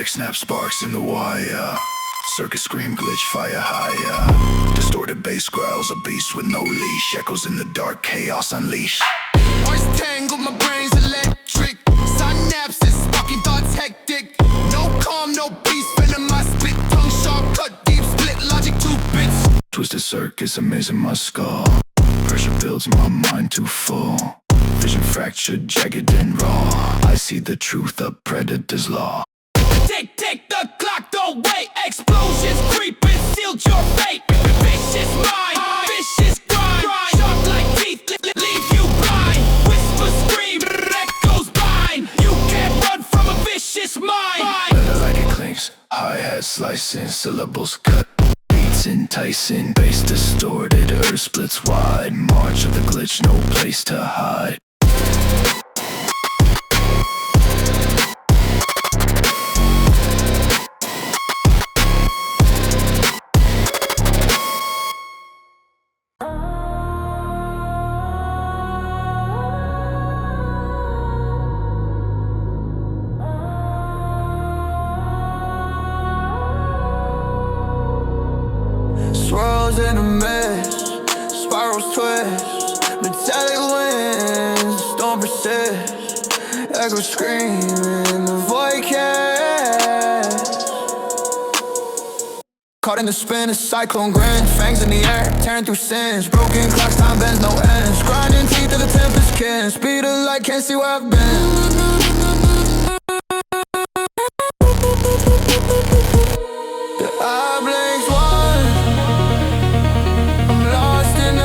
Static snap sparks in the wire. Circuit scream glitch fire higher. Distorted bass growls a beast with no leash. Echoes in the dark, chaos unleashed. Voice tangled, my brain's electric. Synapses, sparking thoughts hectic. No calm, no peace, venom my spit. Tongue sharp, cut deep, split logic 2 bits. Twisted circuits amazing my skull. Pressure builds my mind too full. Vision fractured, jagged and raw. I see the truth, the predator's law. Tick, the clock, don't wait. Explosions creeping, sealed your fate. Vicious mind, vicious grind. Sharp like teeth, leave you blind. Whisper, scream, echoes bind. You can't run from a vicious mind. Letter like it clinks, hi-hat slicing, syllables cut. Beats enticing, bass distorted, earth splits wide. March of the glitch, no place to hide. Swirls in a mess, spirals twist. Metallic winds, storm persists. Echoes screaming, the void cast. Caught in the spin, a cyclone grin. Fangs in the air, tearing through sins. Broken clocks, time bends, no ends. Grinding teeth of the tempest kin. Speed of light, can't see where I've been. The eye blinks one, I'm lost in the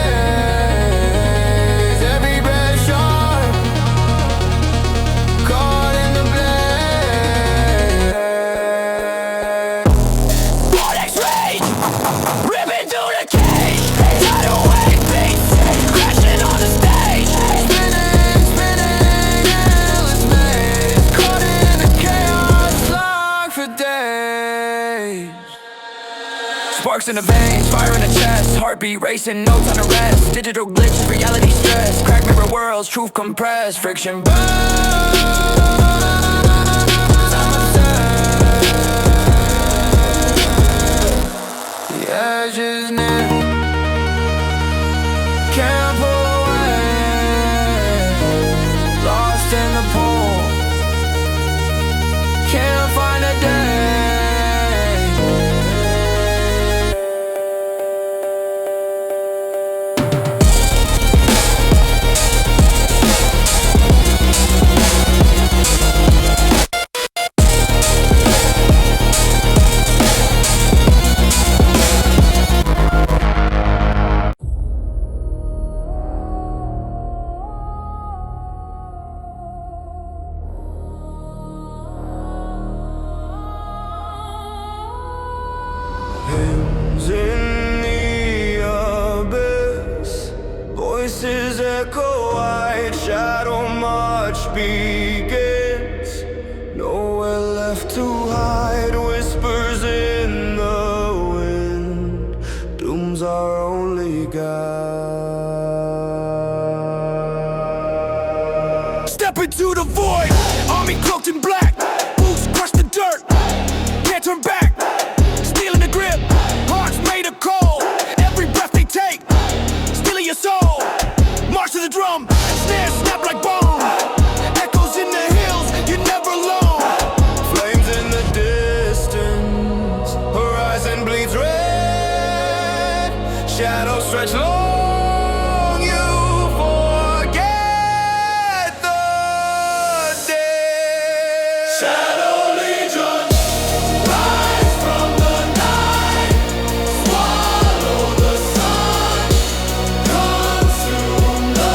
haze. Every breath sharp, caught in the blaze. Vortex rage, ripping through the cage. Tidal wave beats, crashing on the stage. Spinning, endless maze. Caught in the chaos, locked for days. Sparks in the veins, fire in the chest. Heartbeat racing, no time to rest. Digital glitch, reality stress. Crack mirror worlds, truth compressed. Friction burns, I'm obsessed. The edge is near, can't pull away. Lost in the pool, can't find a day. Hands in the abyss, voices echo wide, shadow march begins. Nowhere left to hide, whispers in the wind. Doom's our only guide. Step into the void, army cloaked in black. Boots crush the dirt, can't turn back. Stealing the grip, hearts made of coal. Every breath they take, stealing your soul. March to the drum, snares snap like bone. Echoes in the hills, you're never alone. Flames in the distance, horizon bleeds red. Shadows stretch long, you forget the dead. Shadow Legion, rise from the night. Swallow the sun, consume the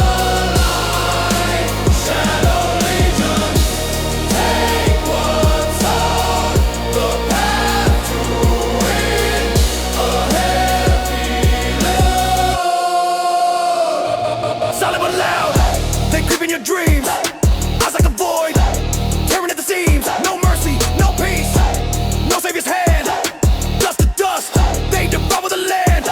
light. Shadow Legion, take what's ours. The path to win, a heavy load. Solid but loud, they creep in your dreams. Eyes like the void, tearing at the seams. No mercy, no peace, no savior's hand. Dust to dust, they devour the land.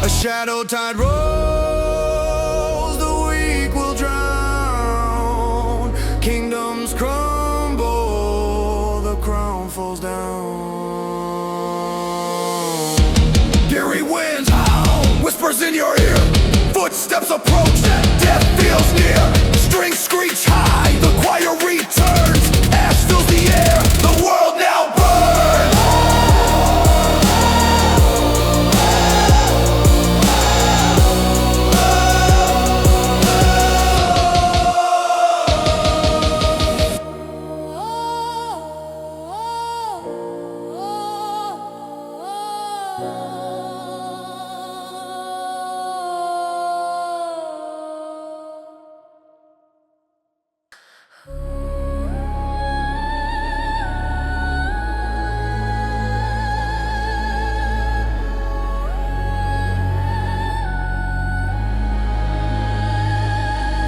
A shadow tide rolls, the weak will drown. Kingdoms crumble, the crown Fury winds, whispers in your ear. Footsteps approach, death feels near. Strings screech high, the choir returns. Ash fills the air, the world now burns.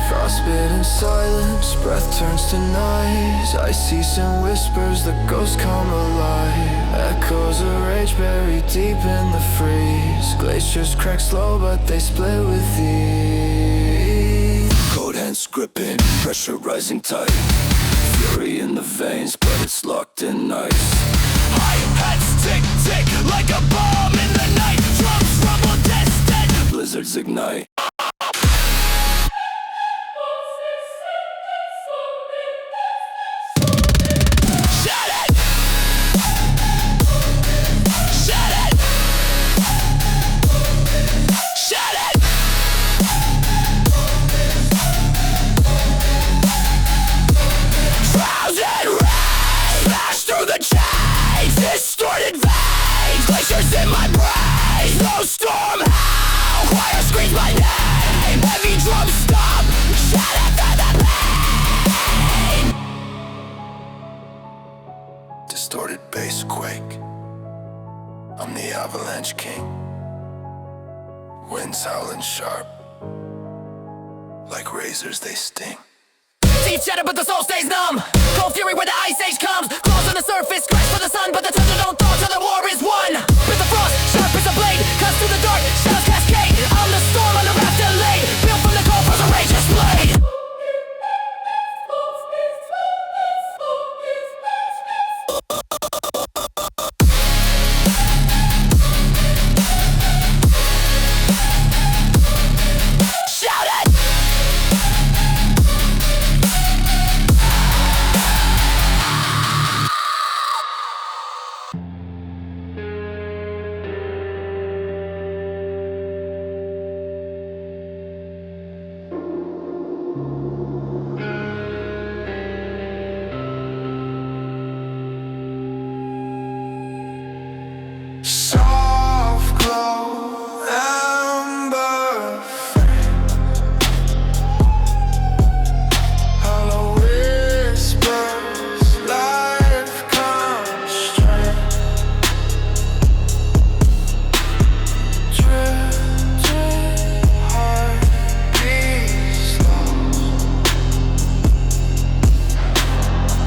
Frostbitten silence, breath turns to noise. I cease and whispers, the ghosts come alive. Echoes of rage buried deep in the freeze. Glaciers crack slow, but they split with ease. Cold hands gripping, pressure rising tight. Fury in the veins, but it's locked in ice. Hi-hats tick tick like a bomb in the night. Drums rumble distant, blizzards ignite. Distorted veins, glaciers in my brain. No storm howl, choir screams my name. Heavy drums stop, shattered through the pain. Distorted bass quake. I'm the avalanche king. Winds howling sharp, like razors they sting. Teeth shatter but the soul stays numb. Cold fury where the ice age comes. Claws on the surface, scratch for the sun, but the thunder don't thaw till the war is won. With the frost, sharp as a blade, cuts through the dark, shadows cascade. I'm the storm on the raft delayed, built from the cold frozen rage's blade. Soft glow, amber frame. Hollow whispers, life constrained. Drifting heartbeats lost.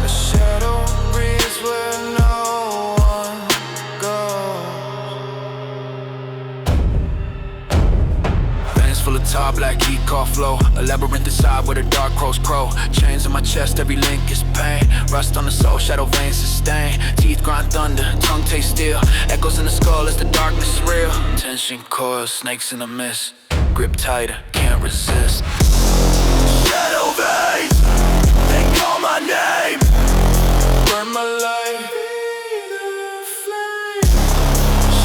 A shadow breathes where no one goes. Full of tar, black heat, car flow. A labyrinth inside where the dark crows crow. Chains on my chest, every link is pain. Rust on the soul, shadow veins sustain. Teeth grind thunder, tongue taste steel. Echoes in the skull as the darkness is real. Tension coils, snakes in the mist. Grip tighter, can't resist. Shadow veins, they call my name. Burn my life.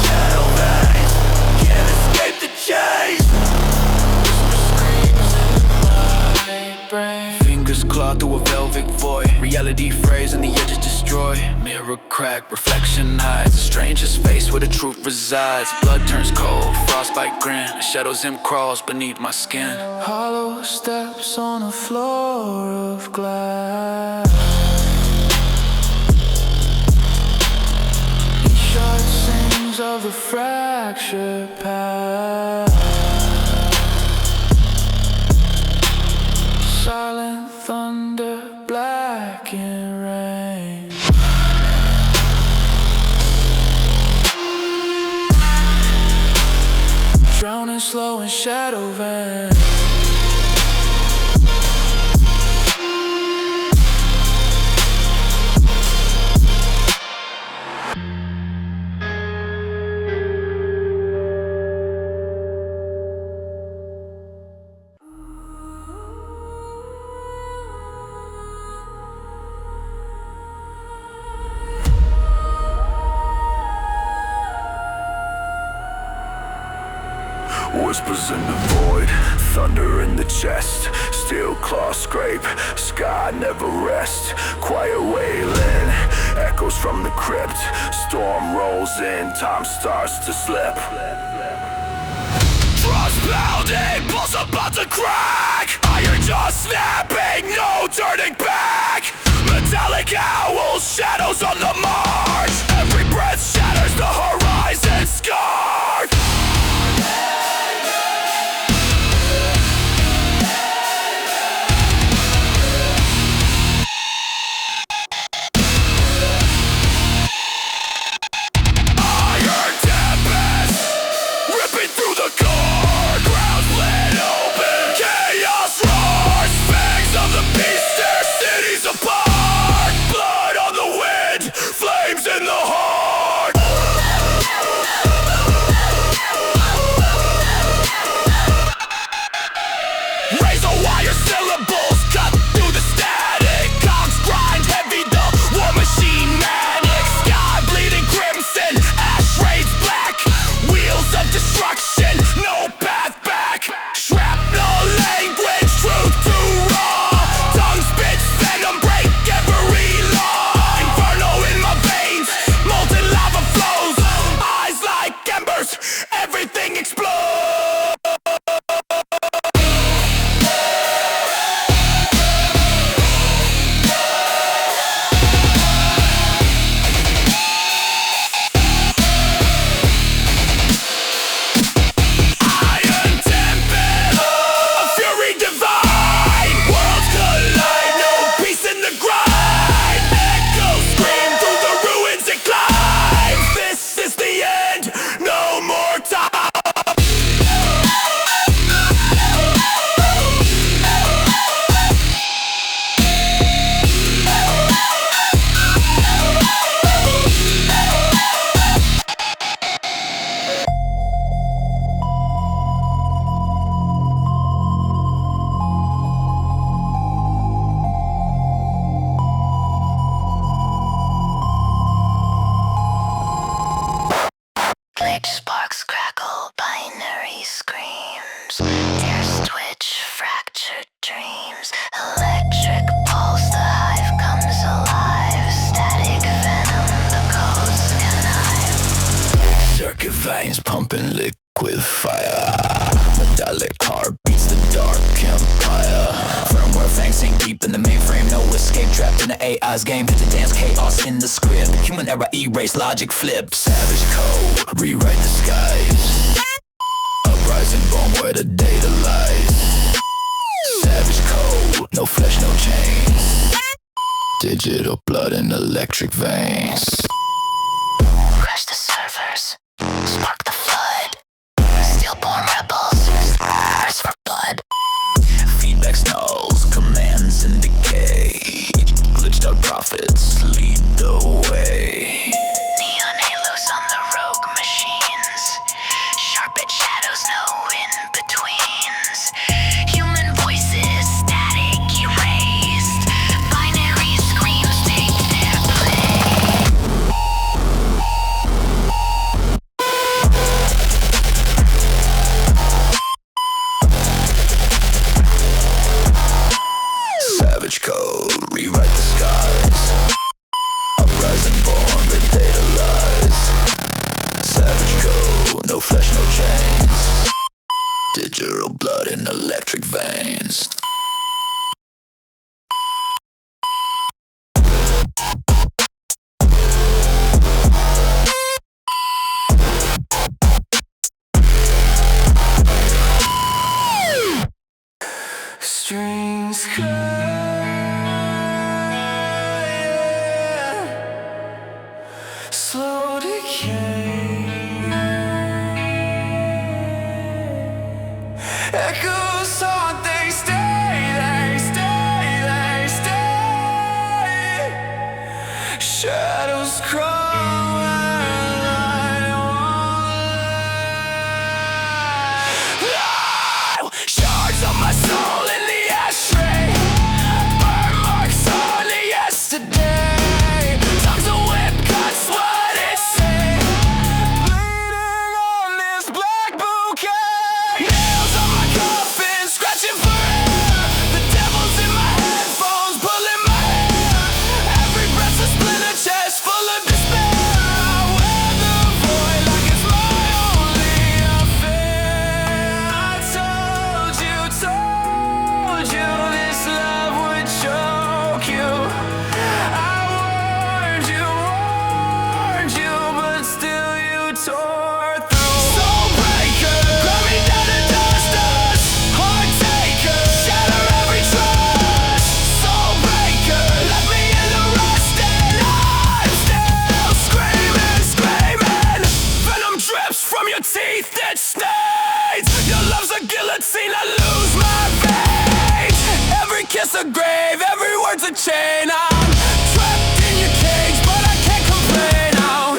Shadow veins, can't escape the chase. Fingers claw through a velvet void. Reality frays and the edges destroy. Mirror crack, reflection hides. The strangest face where the truth resides. Blood turns cold, frostbite grin. A shadow's imp crawls beneath my skin. Hollow steps on a floor of glass. Each shot sings of the fractured past. Silent thunder, blackened rain. Drowning slow in shadow veins. Whispers in the void, thunder in the chest. Steel claw scrape, sky never rest. Quiet wailing, echoes from the crypt. Storm rolls in, time starts to slip. Trust pounding, pulse about to crack. Iron jaw snapping, no turning back. Metallic owls, shadows on the march. Every breath shatters the horizon scarred. Iron tempest, ripping through the core. Ground split open, chaos roars. Fangs of the beast tear cities apart. Blood on the wind, flames in the heart. Razor wire syllables cut through the static. Cogs grind heavy, the war machine manic. Sky bleeding crimson, ash raids black. Wheels of destruction, no path back. Shrapnel language, truth too raw. Tongue spits venom, break every law. Inferno in my veins, molten lava flows. Eyes like embers, everything explodes. Iron tempest, a fury divine. Worlds collide, no peace in the grind. Echoes scream through the ruins and climb. This is the end, no more time. Glitch, sparks crackle, binary screams. Tears twitch, fractured dreams. Electric pulse, the hive comes alive. Static venom, the codes connive. Circuit veins pumping liquid fire. Metallic heart beats the dark empire. Firmware fangs sink deep in the mainframe. No escape, trapped in the AI's game. Hit the dance, chaos in the script. Human error, erase, logic flip. Savage code, rewrite the skies. Uprising born where the data lies. Savage code, no flesh, no chains. Digital blood in electric veins. Crash the servers, spark the flood. Stillborn rebels, thirst for blood. Feedback snarls, commands in decay. Glitched out prophets lead the way. Neon halos on the rogue machines. Sharp edge shadows, no in-betweens. Human voices, static erased. Binary screams take their place. Savage code, rewrite the skies. Uprising born, the data lies. Savage code, no flesh, no chains. Digital blood in electric veins. Strings cut, slow decay. Echoes haunt, they stay, they stay, they stay. Shadows crawl where light won't let. Shards of my soul in the ashtray. Burn marks on the yesterday. Tongues of whip cuts what it say. Bleeding on this black bouquet. from your teeth, it stays. Your love's a guillotine, I lose my faith. Every kiss a grave, every word's a chain. I'm trapped in your cage, but I can't complain now.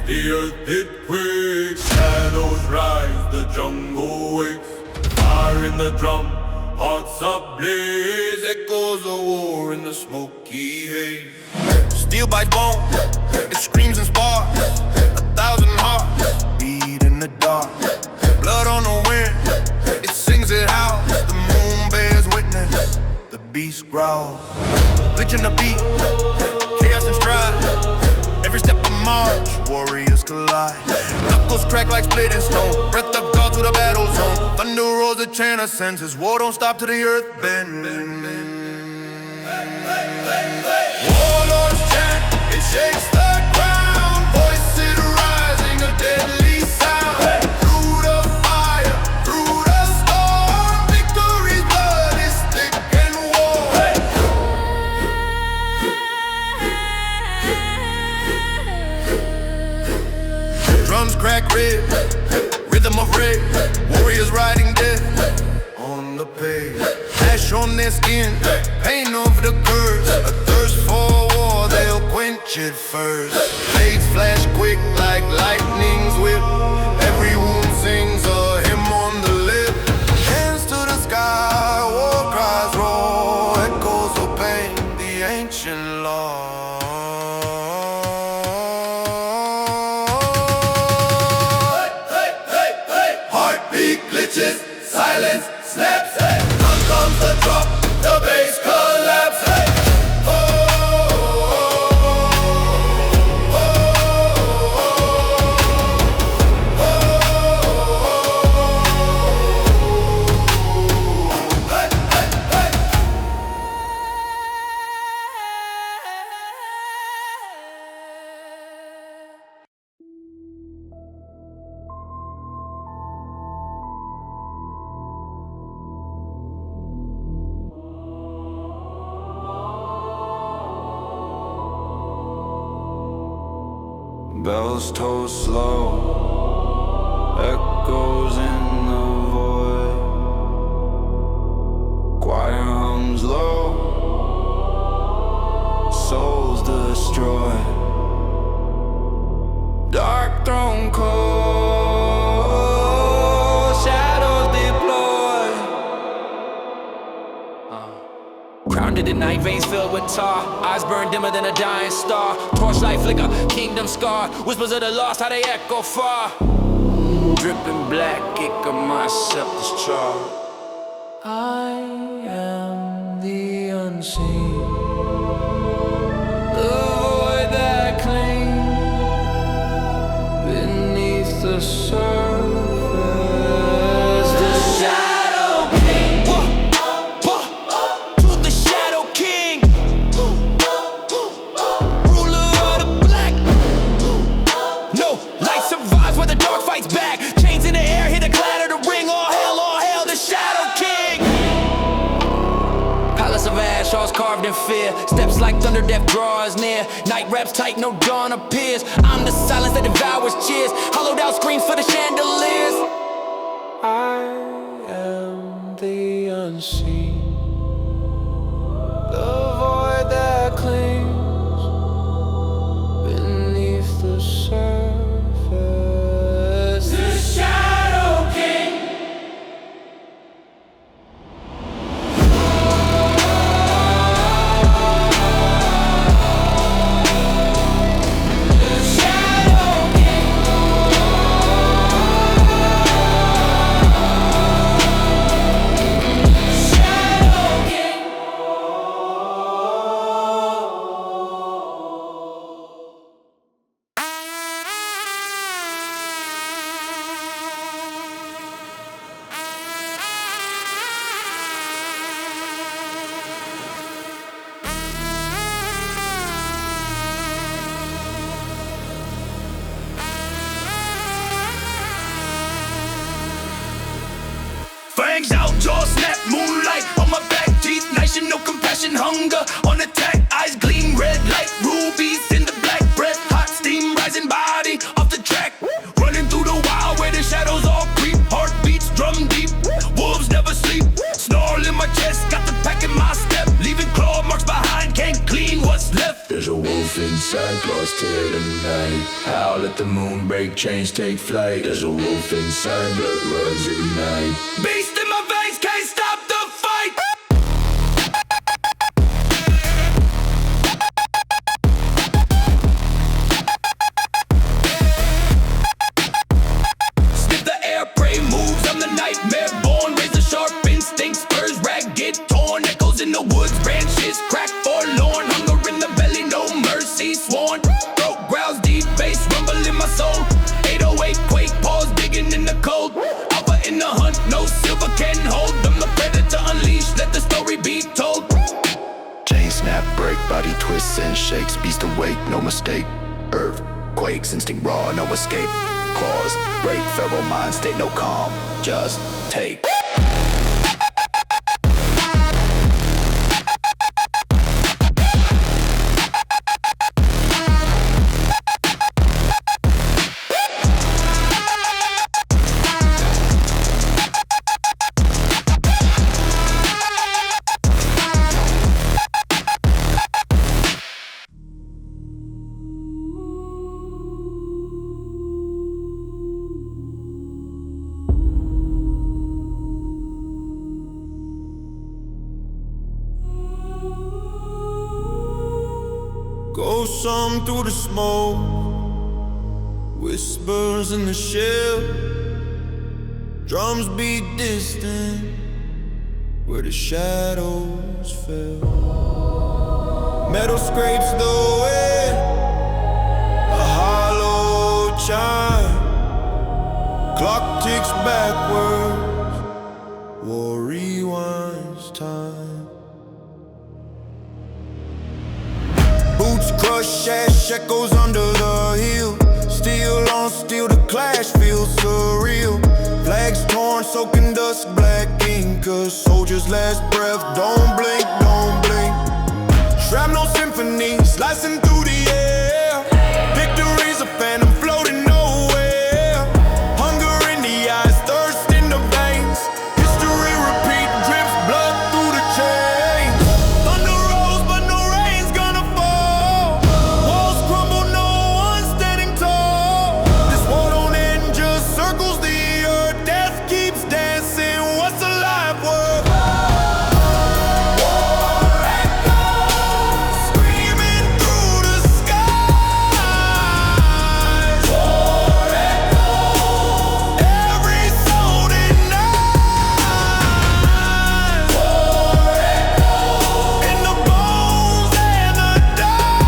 The earth it quakes, shadows rise, the jungle wakes. Fire in the drum, hearts ablaze, echoes of war in the smoky haze. Steel bites bone, it screams and sparks. 1,000 hearts beat in the dark. Blood on the wind, it sings it out. The moon bears witness, the beast growls. Glitch in the beat, chaos and stride. Every step of march, warriors collide. Knuckles crack like splitting stone. Breath of God through the battle zone. Thunder rolls a chant of senses. War don't stop till the earth bends. Warlords chant, it shakes the ground. Voices rising, a deadly sound. Through the fire, through the storm. Victory's blood is thick and warm. Drums crack red, rhythm of red. Warriors riding death on the page. Ash on their skin, pain over the curves. A thirst for war, they'll quench it first. Blades flash quick like lightning's whip. Every wound sings a hymn on the lip. Hands to the sky, war cries roar. Echoes of pain, the ancient law. Glitches, silence, snaps. Down comes the drop, the bass collapse. Bells toll slow, echoes in the void. Choir hums low, souls destroyed. Dark throne cold, shadows deployed. Crowned in the night, veins filled with tar. Eyes burn dimmer than a dying star. Torchlight flicker, kingdom scar. Whispers of the lost, how they echo far. Dripping black, ink of my scepter's char. I am the unseen, the void that clings beneath the surface. The Shadow King. The Shadow King. Ruler of the black. No, light survives where the dark fights back. Chains in the air, hear the clatter, the ring. All hail, the Shadow King. Palace of ash, all carved in fear. Steps like thunder, death draws near. Night wraps tight, no dawn appears. I'm the silence that devours cheers. Hollowed out screams for the chandeliers. I am the unseen, the void that clings beneath the surface. The Shadow King. The Shadow King. fangs out, jaw snap, moonlight on my back, teeth gnashing, no compassion, hunger on attack, eyes gleam red like rubies in the black breath, hot steam rising, body off the track, running through the wild where the shadows all creep, heartbeats drum deep, wolves never sleep, snarl in my chest, got the pack in my step, leaving claw marks behind, can't clean what's left. There's a wolf inside, lost here tonight. Howl at the moon, break chains, take flight. There's a wolf inside, blood runs at night. Beast in my veins, can't stop the fight. Sniff the air, prey moves, I'm the nightmare born. Razor sharp instincts, spurs ragged, torn. Echoes in the woods, branches crack forlorn. Hunger in the belly, no mercy sworn. Throat growls deep, bass rumble in my soul. 808 quake, paws digging in the cold. Alpha in the hunt, no silver can hold. I'm the predator unleashed, let the story be told. Chain snap, break, body twists and shakes. Beast awake, no mistake. Earth quakes, instinct raw, no escape. Claws break, feral mind state, no calm. Just take. Go some through the smoke, whispers in the shell. Drums beat distant where the shadows fell. Metal scrapes the way, a hollow chime. Clock ticks backwards, war rewinds time. Boots crush ash echoes under the heel. Steel on steel, the clash feels surreal. Flags torn, soaking dust, black ink. A soldier's last breath, don't blink, don't blink. Shrapnel symphony, slicing through the air. Victory's a phantom floating nowhere. Hunger in the eyes, thirst in the veins. History repeat, drips blood through the chains. Thunder rolls, but no rain's gonna fall. Walls crumble, no one standing tall. This war don't end, just circles the earth. Death keeps dancing, what's a life worth? Screaming through the skies. Every soul denies. In the bones and the dust.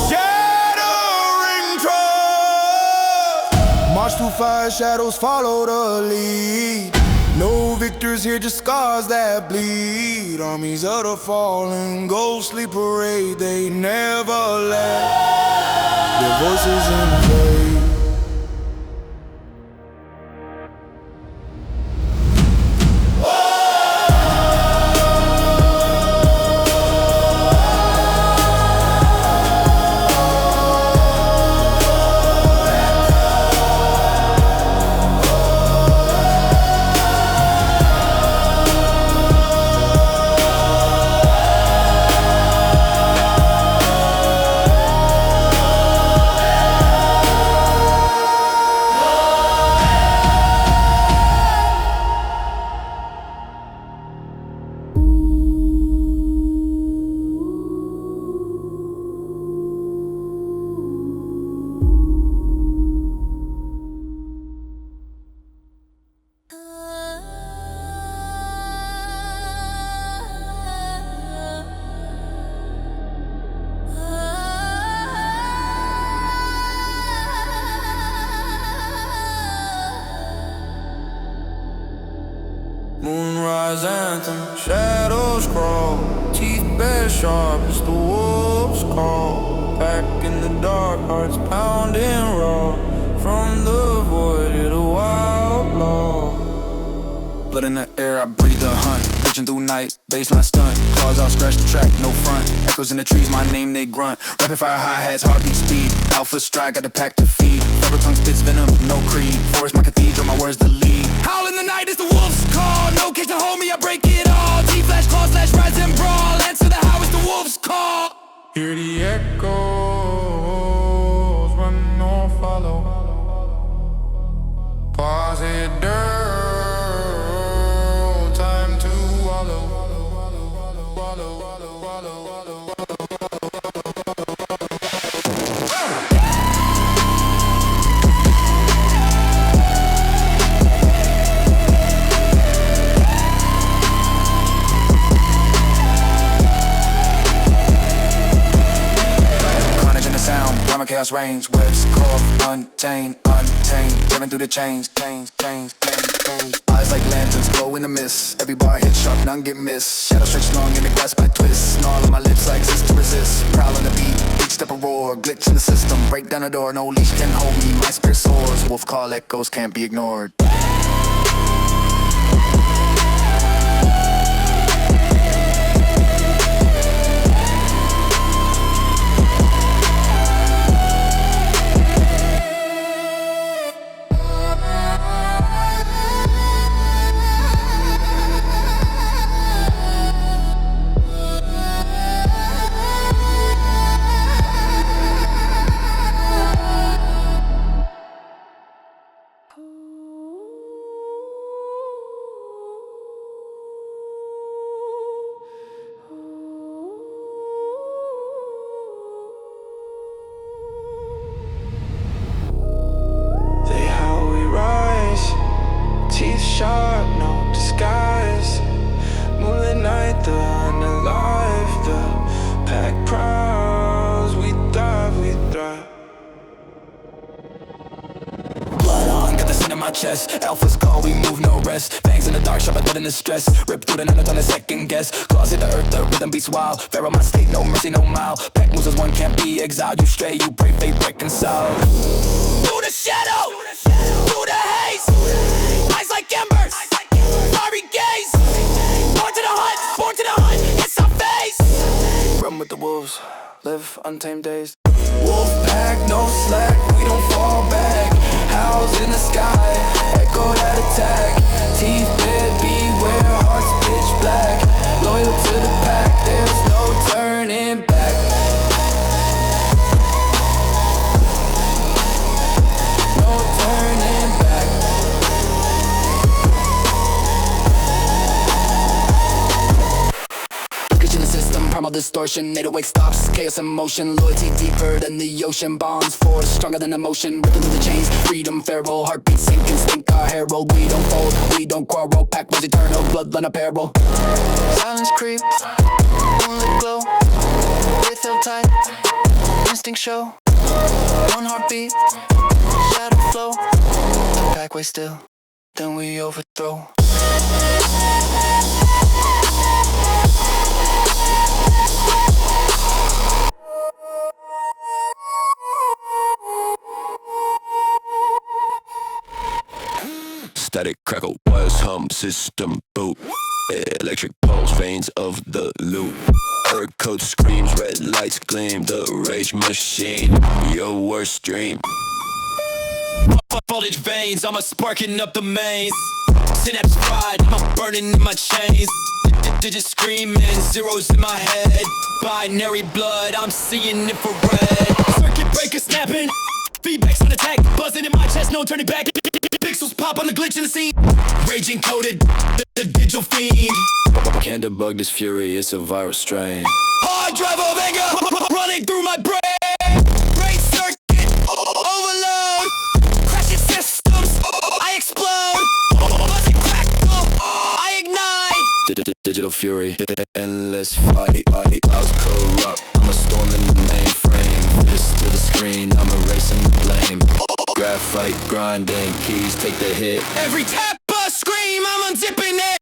Shattering trust. March through fire, shadows follow the lead. No victors here, just scars that bleed. Armies of the fallen, ghostly parade. They never let their voices invade. Moonrise anthem, shadows crawl, teeth bare sharp as the wolves call. Back in the dark, hearts pounding raw from the void. Blood in the air, I breathe the hunt. Reaching through night, baseline stunt. Claws out, scratch the track, no front. Echoes in the trees, my name they grunt. Rapid fire hi-hats, heartbeat speed. Alpha strike, got the pack to feed. Feather tongue spits venom, no creed. Forest my cathedral, my words the lead. Howl in the night is the wolf's call. No cage to hold me, I break it all. T-flash, claws, slash, rise and brawl. Answer the how is the wolf's call. Hear the echoes, run or follow. Pause it down, time to wallow. Chaos reigns, webs caught, untamed, driven through the chains, eyes like lanterns glow in the mist. Every bar hit sharp, none get missed. Shadow stretch long in the grasp I twist. Snarl on my lips like exist to resist. Prowl on the beat, each step a roar. Glitch in the system, break down the door. No leash can hold me, my spirit soars. Wolf call echoes can't be ignored. Teeth sharp, no disguise. Moonlit night, the unalive. The pack prowls, we thrive, we thrive. Blood on, got the sin in my chest. Alpha's call, we move no rest. Bangs in the dark, sharper than the stress. Rip through the night, on a second guess. Claws hit the earth, the rhythm beats wild. Pharaoh my state, no mercy, no mile. Pack moves as one, can't be exiled. You stray, you brave, they reconcile. Through the shadow, through the haze. Eyes like embers, fiery gaze. Born to the hunt, it's our face. Run with the wolves, live untamed days. Wolf pack, no slack, we don't fall back. Howls in the sky, echo that attack. Teeth bit, beware, hearts pitch black. Loyal to the pack, there's no turning back. No turning back. Glitch in the system, primal distortion. 808 stops, chaos in motion. Loyalty deeper than the ocean. Bonds force, stronger than emotion. Ripping through the chains, freedom feral. Heartbeat sink, instinct our herald. We don't fold, we don't quarrel. Pack was eternal, bloodline a parable. Silence creep, moonlit glow. Breath held tight, instinct show. One heartbeat, shadow flow. The pack way still, then we overthrow. Static crackle, wires hum, system boot. Electric pulse, veins of the loop. Earth code screams, red lights gleam. The rage machine, your worst dream. Voltage veins, I'm sparking up the mains. Synapse fried, I'm burning in my chains. Digits screaming, zeros in my head. Binary blood, I'm seeing infrared. Circuit breaker snapping, feedback's on attack. Buzzing in my chest, no turning back. Pixels pop on the glitch in the scene. Rage encoded, the digital fiend. Can't debug this fury, it's a viral strain. Hard drive of anger running through my brain. Brain circuit overload. Crashing systems, I explode. Buzzing crackle, I ignite. Digital fury, endless fight. Clouds corrupt, I'm a storm in the mainframe. Fist to the screen, I'm erasing the blame. Graphite grinding, keys take the hit. Every tap a scream, I'm unzipping it.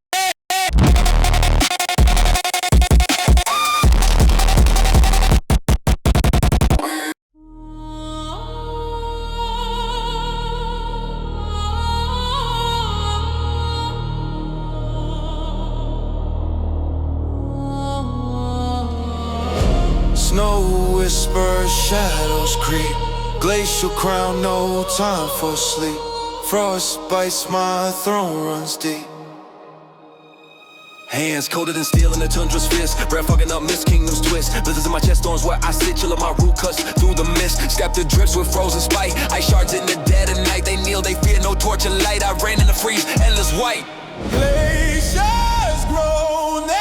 Whisper, shadows creep. Glacial crown, no time for sleep. Frost bites, my throne runs deep. Hands colder than steel in the tundra's fist. Breath fogging up mist, kingdoms twist. Blizzards in my chest, storms where I sit. Chill my root cuts through the mist. Step the drips with frozen spite. Ice shards in the dead of night. They kneel, they fear no torch and light. I ran in the freeze, endless white. Glaciers grow, they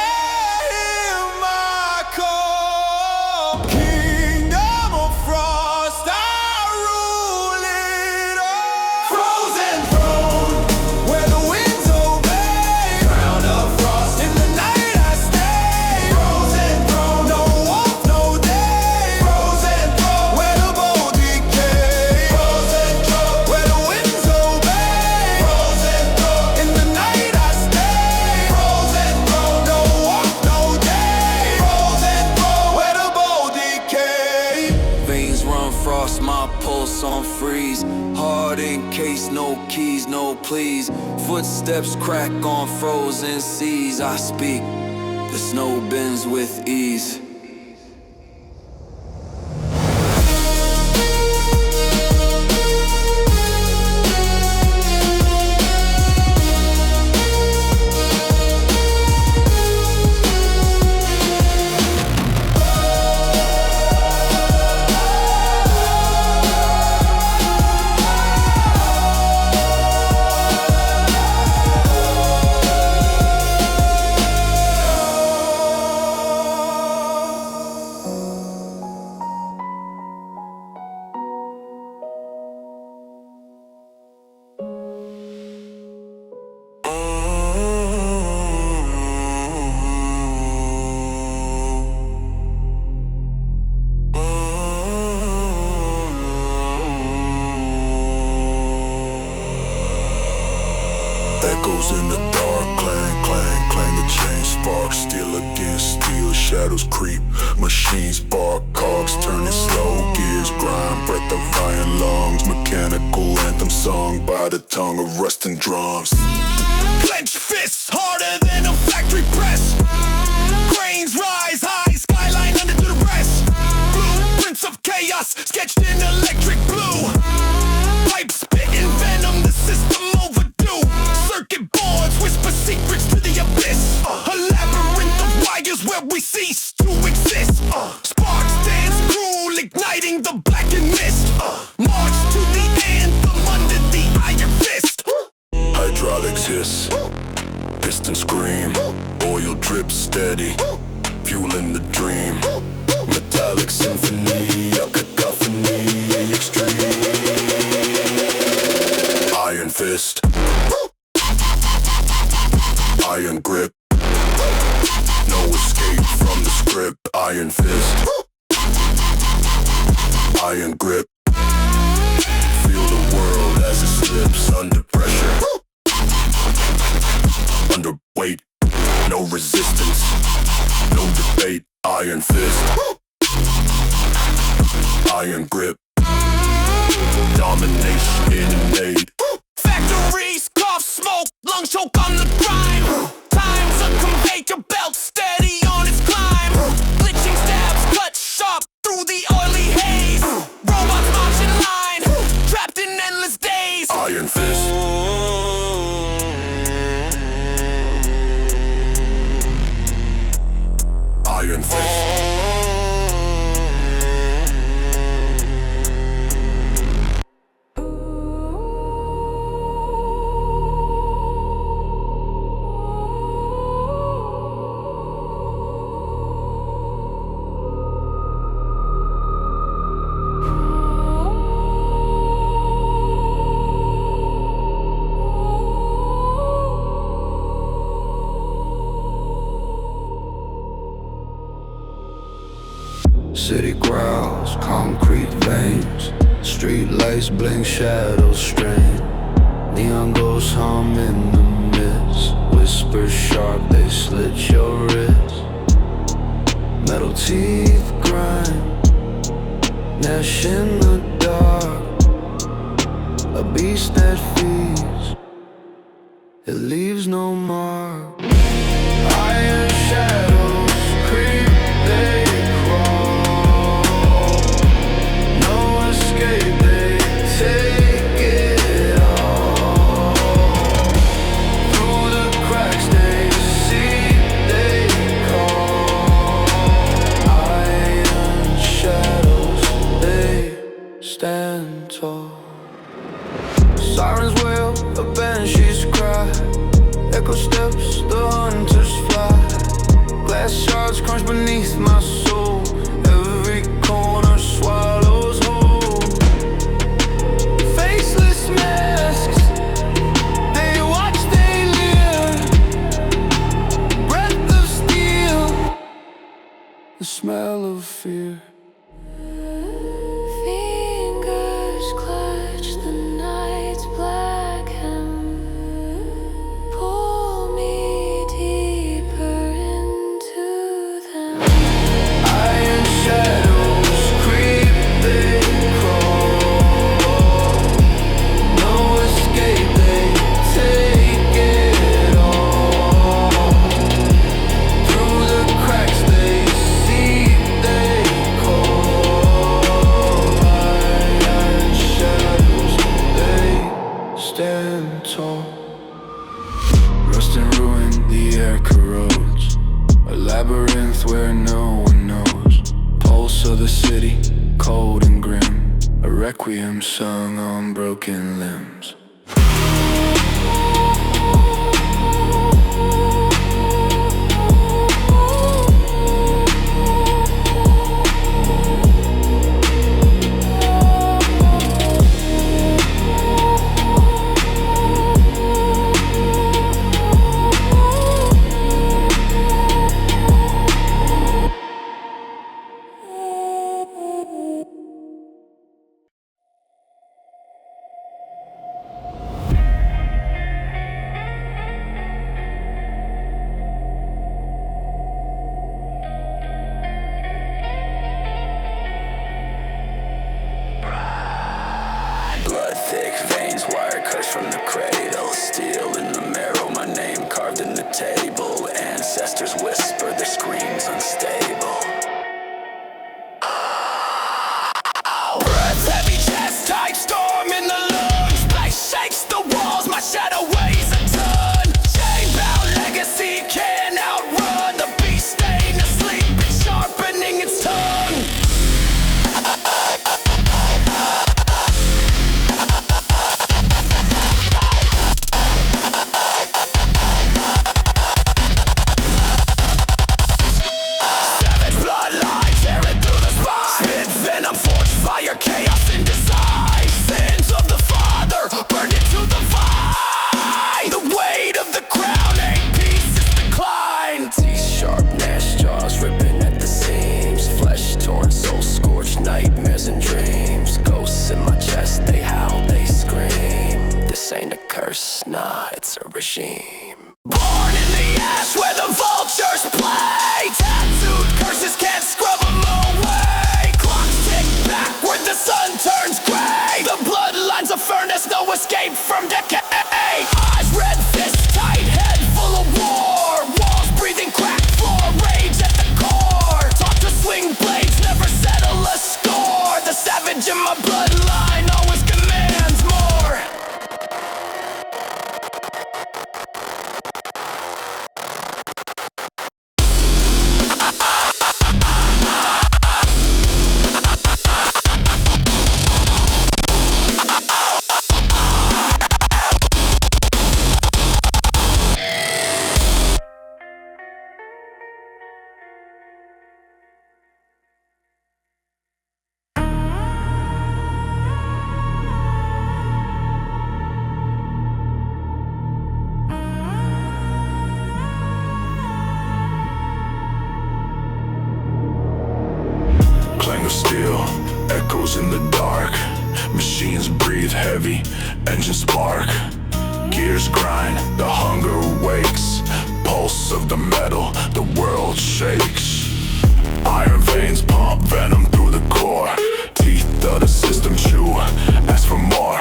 hear my call. Kingdom of frost, I rule it all. Frozen throne, where the winds obey. Crown of frost, in the night I stay. Frozen throne, no warmth, no day. Frozen throne, where the bold decay. Frozen throne, where the winds obey. Frozen throne, in the night I stay. Frozen throne, no warmth, no day. Frozen throne, where the bold decay. Veins run frost, my pulse on freeze. Hard in case, no keys, no please. Footsteps crack on frozen seas. I speak, the snow bends with ease. Echoes in the dark, clang, clang, clang. The chain sparks, steel against steel. Shadows creep, machines bark. Cogs turning slow, gears grind. Breath of iron lungs, mechanical anthem sung by the tongue of rusting drums. Clenched fists harder than a factory press. Cranes rise high, skyline under to the rest. Blueprints of chaos sketched in electric blue. Pipes spitting venom, the system overdue. Circuit boards whisper secrets to the abyss. A labyrinth of wires where we cease to exist. Sparks dance cruel, igniting the blackened mist. March to the anthem under the iron fist. Hydraulics hiss, pistons scream. Oil drips steady, fueling the dream. Metallic symphony, a cacophony extreme. Iron fist, iron grip. No escape from the script. Iron fist, iron grip. Feel the world as it slips under pressure. Under weight, no resistance, no debate. Iron fist, iron grip. Domination innate. Factories cough smoke, lungs choke on the grime. Time's a conveyor belt steady on its climb. Glitching stabs cut sharp through the oily haze. Robots march in line, trapped in endless days. Iron fist, iron fist. City growls, concrete veins. Street lights blink, shadows strain. Neon ghosts hum in the mist. Whispers sharp, they slit your wrist. Metal teeth grind, Nash in the dark. A beast that feeds, it leaves no mark. Iron shadows creep, they crawl. Sirens wail, the banshees cry. Echo steps, the hunters fly. Glass shards crunch beneath my soul. Every corner swallows whole. Faceless masks, they watch, they leer. Breath of steel, the smell of fear. Fingers clutch the night's black hem. Pull me deeper into them. Iron shadows creep, they crawl. No escape, they take it all. Through the cracks they see, they call. Iron shadows, they stand tall. Rust and ruin, the air corrodes. A labyrinth where no one knows. Pulse of the city, cold and grim. A requiem sung on broken limbs. Blood thick veins, wire cuts from the cradle. Steel in the marrow, my name carved in the table. Ancestors whisper, their screams unstable. Breath heavy, chest tight, storm in the lungs. Place shakes the walls, my shadow weighs a ton. Chain-bound legacy can't outrun the beast staying asleep and sharpening its tongue. Savage bloodline tearing through the spine. Spit venom, forged fire, chaos in design. Sins of the father burned into the vine. The weight of the crown, 8 pieces decline. Teeth sharp, gnashed jaws ripping at the seams. Flesh torn, soul scorched, nightmares and dreams. Ghosts in my chest, they howl, they scream. This ain't a curse, nah, it's a regime. Born in the ash where the vultures play. Tattooed curses can't scrub them away. Clocks tick back where the sun turns gray. The bloodline's a furnace, no escape from decay. Eyes red, fist tight, head full of war. Walls breathing, cracked floor, rage at the core. Taught to swing blades, never settle a score. The savage in my bloodline always commands more. Clang of steel echoes in the dark. Machines breathe heavy, engines spark. Gears grind, the hunger wakes. Pulse of the metal, the world shakes. Iron veins pump venom through the core. Teeth of the system chew, ask for more.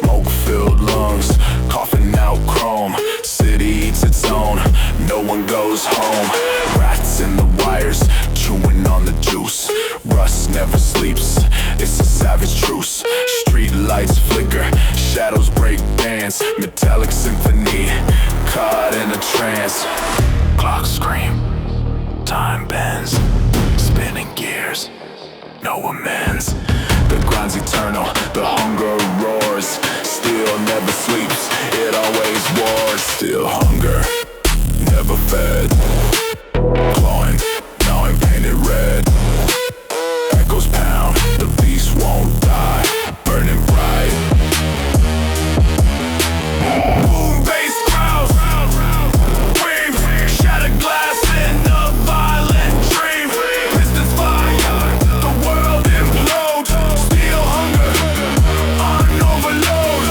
Smoke-filled lungs, coughing out chrome. City eats its own, no one goes home. Rats in the wires, chewing on the juice. Rust never sleeps, it's a savage truce. Street lights flicker, shadows break dance. Metallic symphony, caught in a trance. Clocks scream, time bends. Spinning gears, no amends. The grind's eternal, the hunger roars. Steel hell never sleeps, it always wars. Still hunger, never fed. Clawing, gnawing, painted red. Echoes pound, the beast won't die. Burning bright. Boom, bass crowds. Scream, shattered glass in a violent dream. Pistons fire, the world implodes. Still hunger, on overload.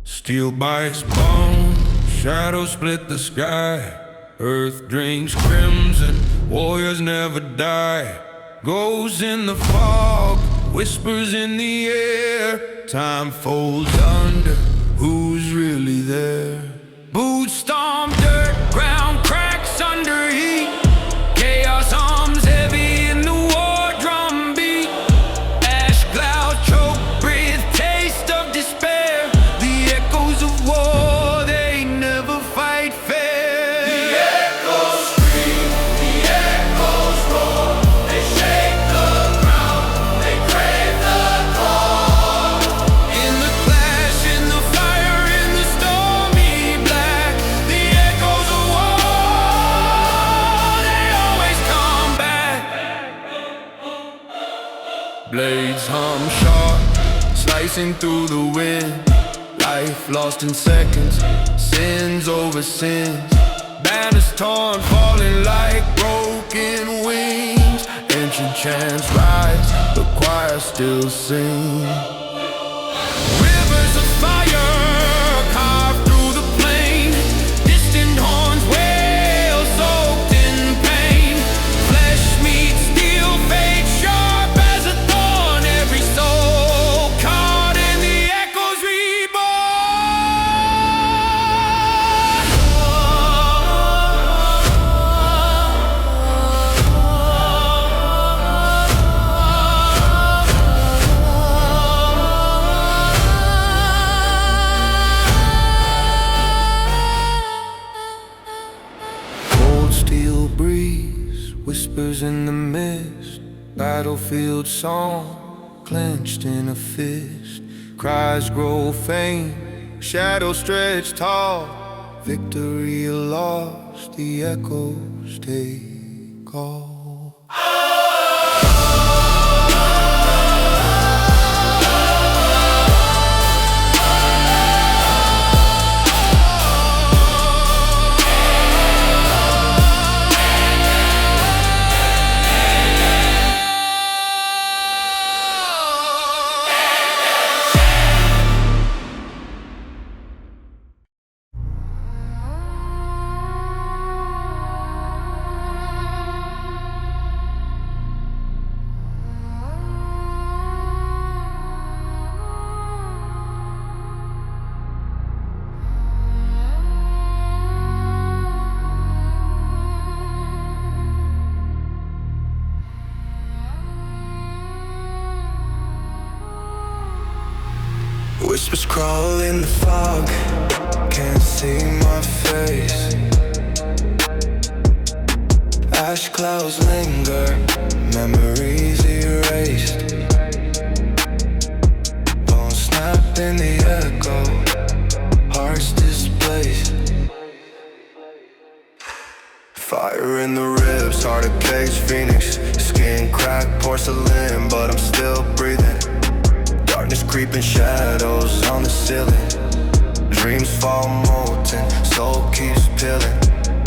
Steel bites bone, shadows split the sky. Earth drinks crimson, warriors never die. Goes in the fog, whispers in the air. Time folds under, who's really there? Boots stomp dirt, ground cracks under heat. Chaos arms heavy in the war drum beat. Ash cloud choke, breathe, taste of despair. The echoes of war, they never fight fair. The echoes scream, the echoes roar. They shake the ground, they crave the call. In the clash, in the fire, in the stormy black, the echoes of war, they always come back. Blades hum sharp, slicing through the wind. Life lost in seconds, sins over sins. Banners torn, falling like broken wings. Ancient chants rise, the choir still sings. Rivers of fire carved through the plain. Distant horns wail, soaked in pain. Flesh meets steel, fate sharp as a thorn. Every soul caught in the echoes Cold steel breeze whispers in the mist. Battlefield song clenched in a fist. Cries grow faint, shadows stretch tall. Victory lost, the echoes take all. Whispers crawl in the fog, can't see my face. Ash clouds linger, memories erased. Bones snap in the echo, hearts displaced. Fire in the ribs, heart of cage phoenix. Skin cracked porcelain, but I'm still breathing. Darkness creeping, shadows on the ceiling. Dreams fall molten, soul keeps peeling.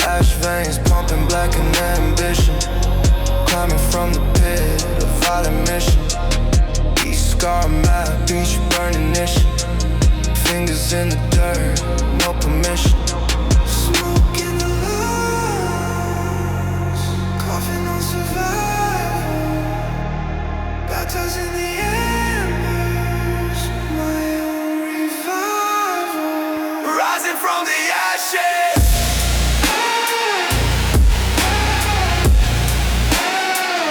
Ash veins pumping, blackened ambition. Climbing from the pit of violent mission. East scar map, each burn ashes.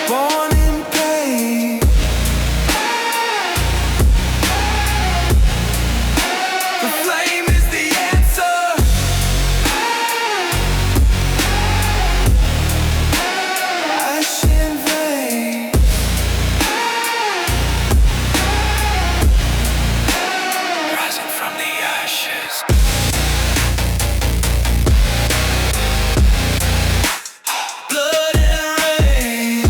Born in pain. The flame is the answer. Ash in vein. Rising from the ashes. Blood and rain.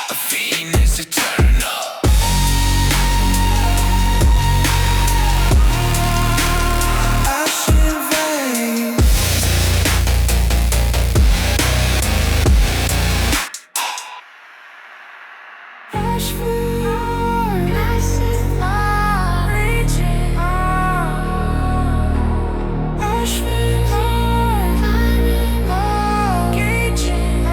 A fiend is eternal. Ash in vein. Ashford, massive fire, reaching Ashford, finding more, gaging.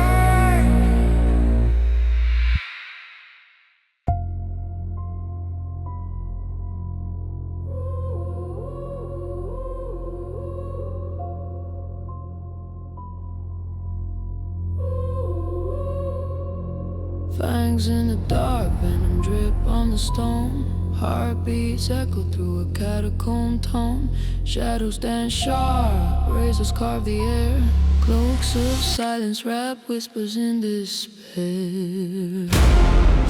Fangs in the dark, venom drip on the stone. Heartbeats echo through a catacomb tone. Shadows dance sharp, razors carve the air. Cloaks of silence wrap whispers in despair.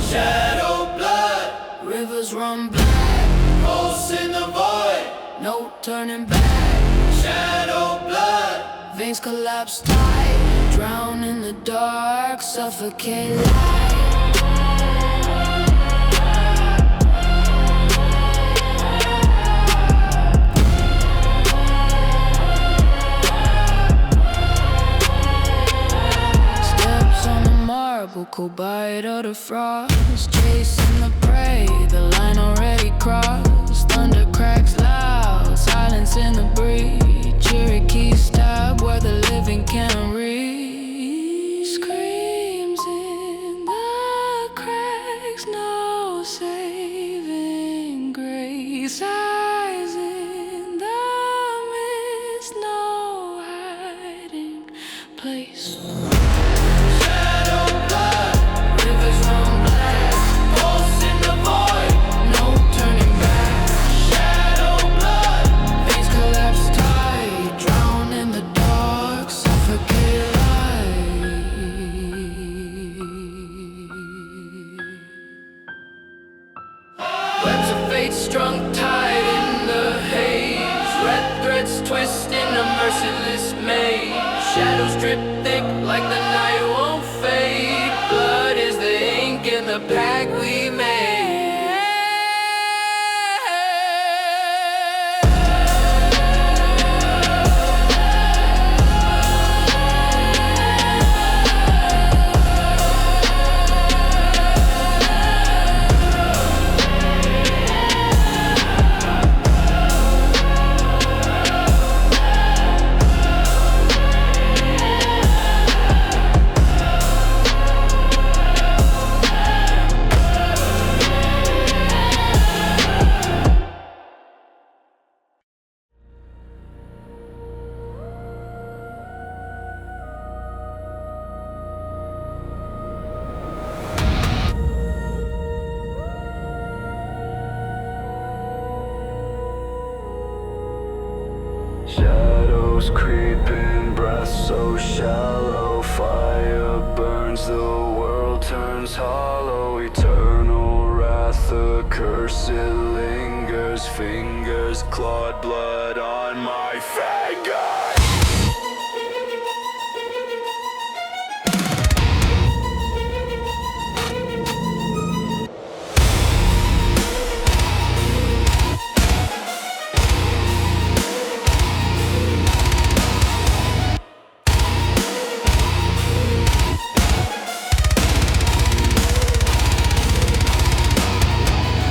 Shadow blood, Rivers run black, pulse in the void. no turning back. Shadow blood, Veins collapse tight, drown in the dark, suffocate light. Steps on the marble, cold bite of the frost, chasing the prey, the line already crossed. Thunder cracks loud, silence in the breeze. Cherokee stab where the living can't reach. Screams in the cracks, no saving grace. Eyes in the mist, no hiding place. shadow blood, Rivers run black, pulse in the void. no turning back. Shadow blood, Veins collapse tight, drown in the dark, suffocate light. Webs of fate strung tight in the haze. Red threads twist in a merciless maze. Shadows drip thick like the night won't fade. Blood is the ink in the pact we made. Shadows creeping, breath so shallow. Fire burns, the world turns hollow. Eternal wrath, the curse it lingers. Fingers clawed, blood on my fingers.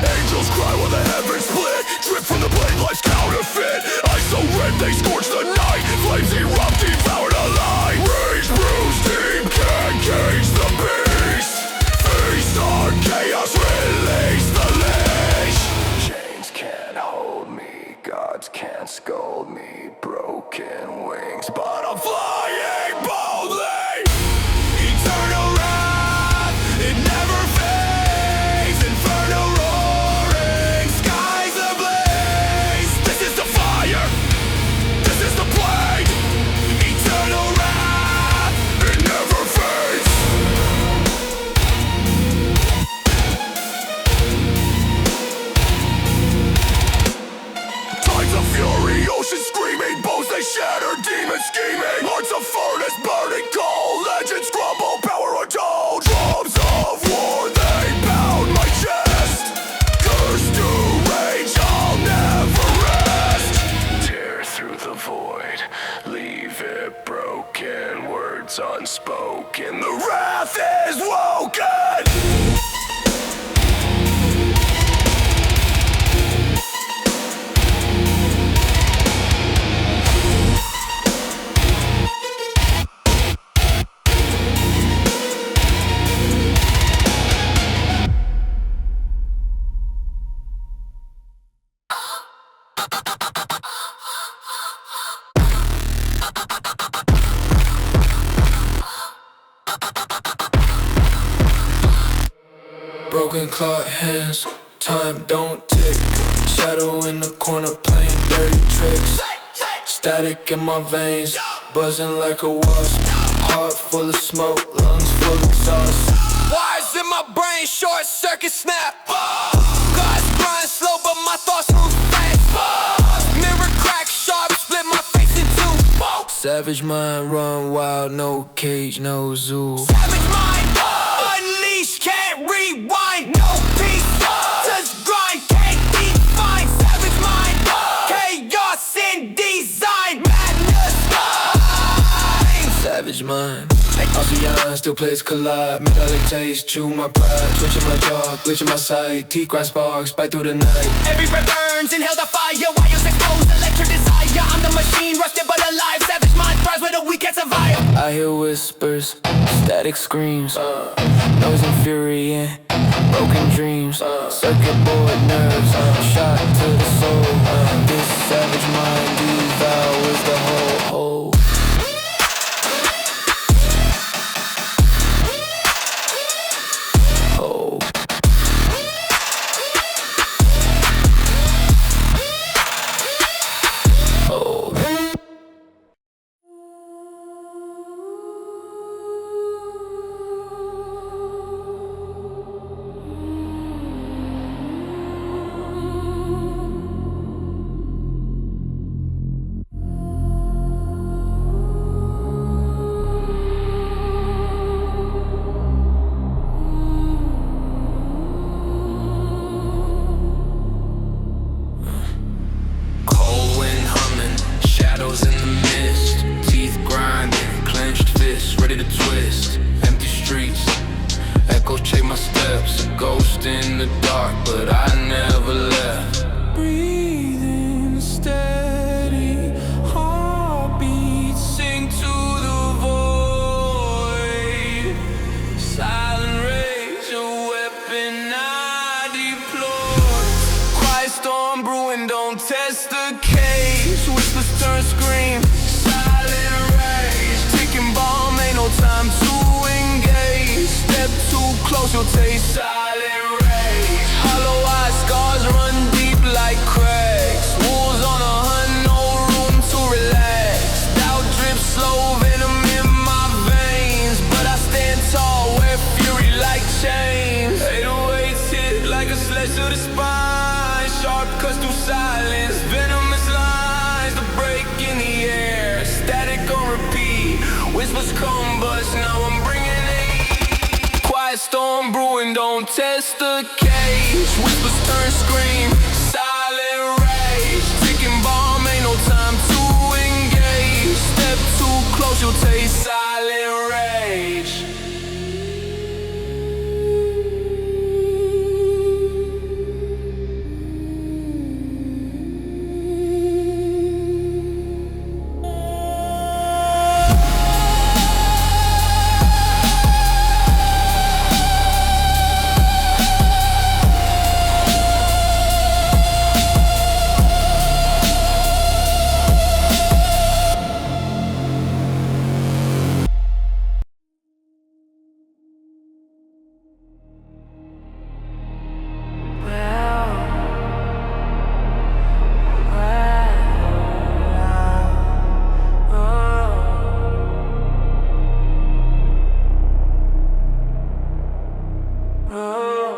Angels cry while the heavens split. Drip from the blade, life's counterfeit. Eyes so red they scorch broken clock hands, time don't tick. Shadow in the corner playing dirty tricks. Static in my veins, buzzing like a wasp. Heart full of smoke, lungs full of exhaust. Wires in my brain, short circuit snap. God's grind slow, but my thoughts move fast. Mirror crack sharp, split my face in two. Savage mind, run wild, no cage, no zoo. Savage mind, unleash, can't rewind. No peace, just grind, can't define. Savage mind, chaos in design. Madness, Savage mind. I'll be honest, still plays collide. Metallic taste, chew my pride. Twitching my jaw, glitching my sight. Teeth grind sparks, bite through the night. every breath burns, inhale the fire. Wires exposed, electric desire. I'm the machine, rusted but alive. Savage mind thrives where the weak can't survive. I hear whispers, static screams, noise and fury and broken dreams. Circuit board nerves, shot to the soul. This savage mind devours the whole. In the dark, but I never left. Breathing steady, heartbeat sing to the void. Silent rage, a weapon I deploy. Quiet storm brewing, don't test the cage. Whispers turn scream, silent rage. Ticking bomb, ain't no time to engage. Step too close, you'll taste silent. Scars run deep like cracks. Wolves on a hunt, no room to relax. Doubt drips slow, venom in my veins, but I stand tall, wear fury like chains. 808s hit like a slash to the spine. Sharp cuts through silence, venomous lines to break in the air. Static on repeat, whispers come bust, now I'm bringing it. Quiet storm brewing, don't test the cage. Whispers turn scream, silent rage. Ticking bomb, ain't no time to engage. Step too close, you'll taste silent rage.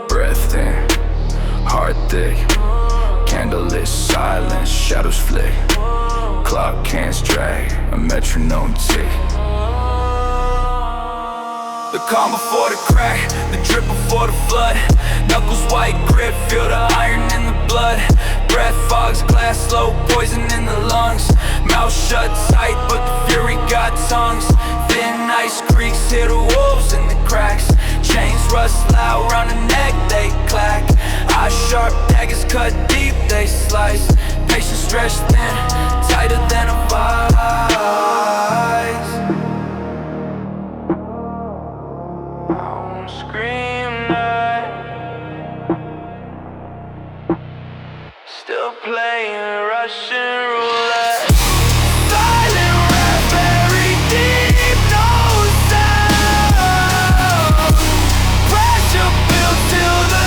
Breath in, heart thick, candlelit silence, shadows flick. Clock hands drag, a metronome tick. The calm before the crack, the drip before the flood. Knuckles white grip, feel the iron in the blood. Breath fogs, glass slow, poison in the lungs. Mouth shut tight, but the fury got tongues. Thin ice creaks, hear the wolves in the cracks. Chains rust loud, round the neck they clack. Eyes sharp, daggers cut deep, they slice. Patience stretched thin, tighter than a vice. I won't scream now. Still playing Russian roulette. Silent rap buried deep, no sound. Pressure built till the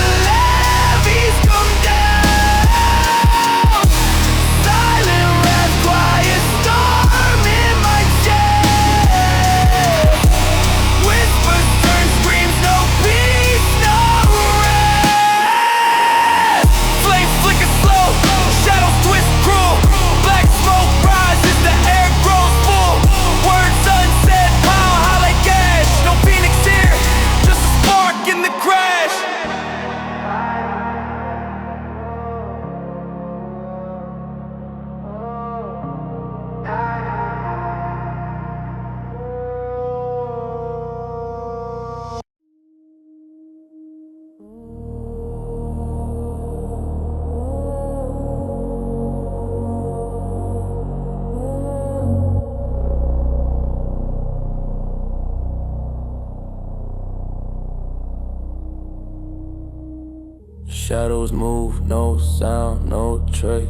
Shadows move, no sound, no trace.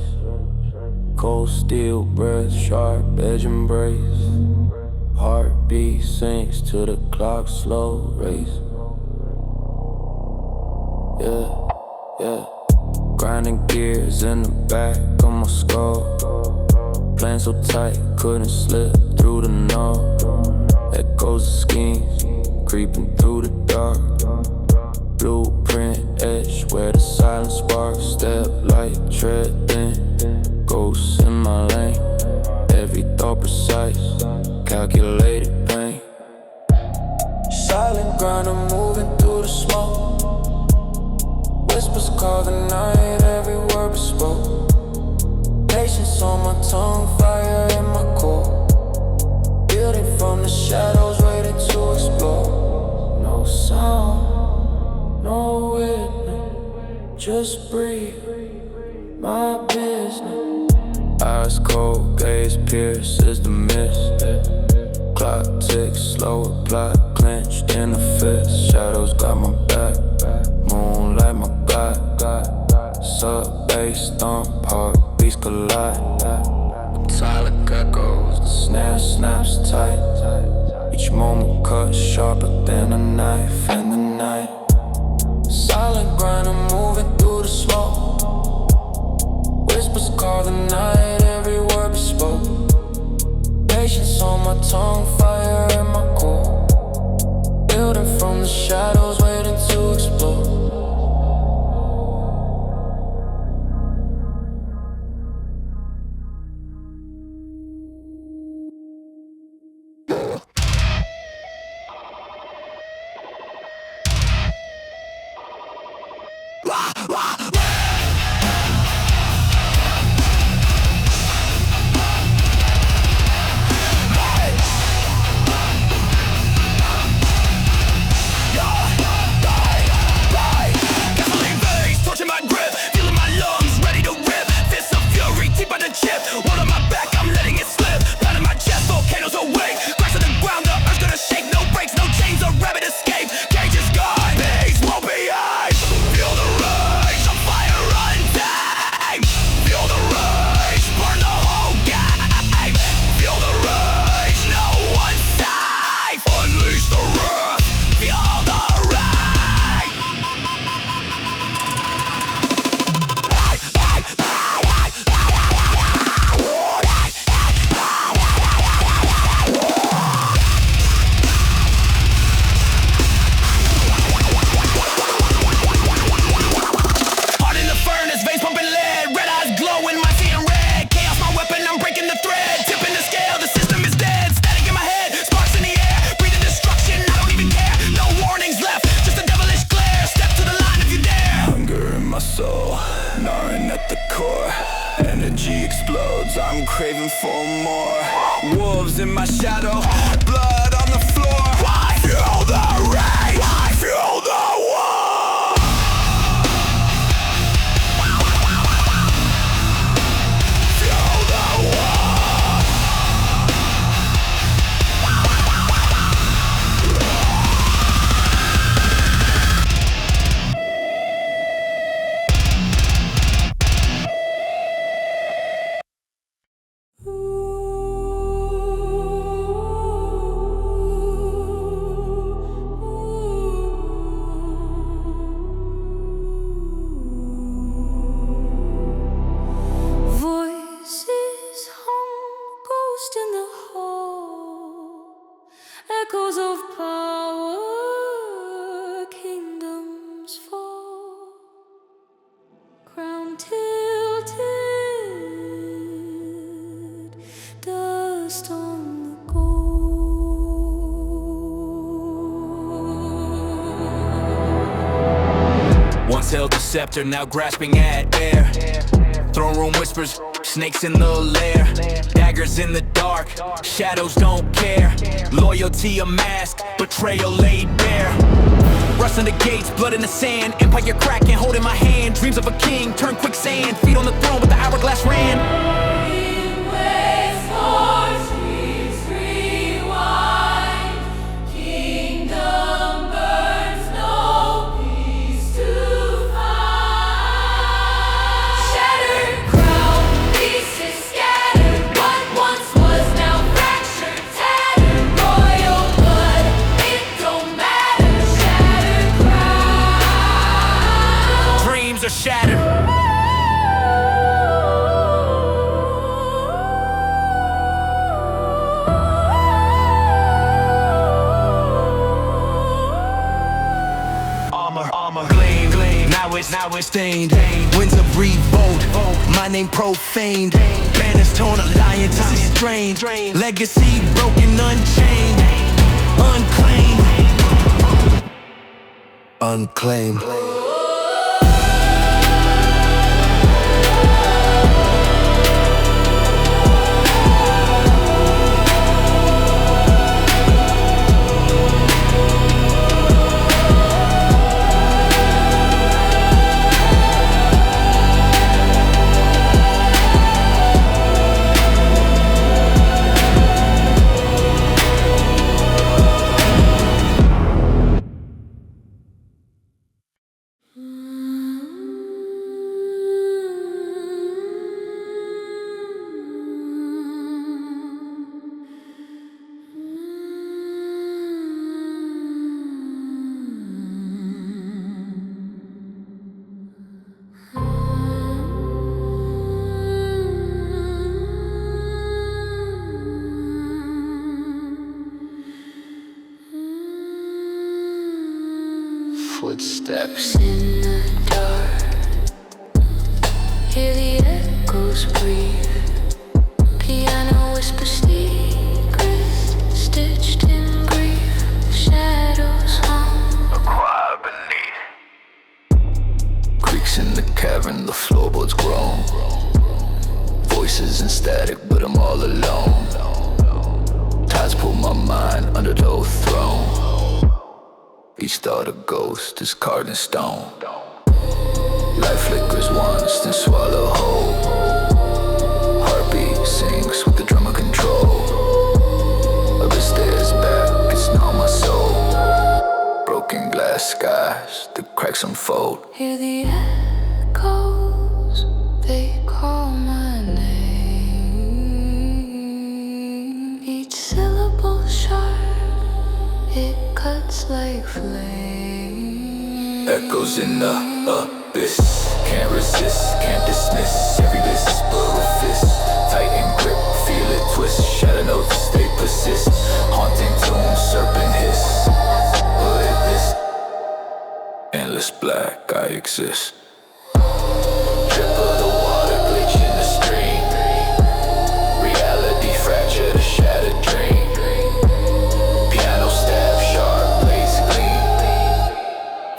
Cold steel breath, sharp edge embrace. Heartbeat sinks to the clock's slow race. Yeah, yeah. Grinding gears in the back of my skull. Playing so tight, couldn't slip through the knob. Echoes of schemes, creeping through the dark. Blueprint etch where the silence sparks. Step light, tread thin. Ghosts in my lane. Every thought precise, calculated pain. Silent grinder moving through the smoke. Whispers call the night, every word bespoke. Patience on my tongue, fire in my core. Building from the shadows, waiting to explore. No sound, no witness, just breathe, my business. Eyes cold, gaze pierces the mist. Clock ticks, slower plot, clenched in a fist. Shadows got my back, moonlight my guide. Sub-bass thump, heartbeats collide. Metallic echoes, the snare snaps tight. Each moment cut sharper than a knife in the night. Silent grinder moving through the smoke. Whispers call the night, every word bespoke. Patience on my tongue, fire in my core. Building from the shadows, waiting to explode. I'm craving for more. Wolves in my shadow, blood on the floor. I feel the rage, I feel the war. Feel the war. Echoes of power, kingdoms fall, crown tilted, dust on the gold. Once held the scepter, now grasping at air. Throne room whispers, snakes in the lair. Daggers in the dark, shadows don't care. Loyalty a mask, betrayal laid bare. Rustling the gates, blood in the sand. Empire cracking, holding my hand. Dreams of a king, turn quicksand. Feet on the throne, but the hourglass ran. Kingdom burns, no peace to find. shattered. Armor, gleam, now it's stained. Winds of revolt, my name profaned. Banners torn, alliances strained. Legacy broken, unchained, unclaimed. Footsteps In the dark, hear the echoes breathe. Piano whisper secrets, stitched in grief. Shadows hum. a choir beneath. Creaks in the cavern, the floorboards groan. Voices in static, but I'm all alone. Tides pull my mind under the old throne. Each thought a ghost is carved in stone. Life flickers once, then swallow whole. Heartbeat sinks with the drummer control. Others stares back, it's not my soul. Broken glass skies, the cracks unfold. Hear the echoes, they call my name. Each syllable sharp, it cuts like flame. Echoes in the abyss. Can't resist, can't dismiss. Every whisper a fist. Tighten grip, feel it twist. Shadow notes, they persist. Haunting tune, serpent hiss. Hood this. Endless black, I exist. Drip of the water, glitch in the stream. Reality fractured, a shattered dream.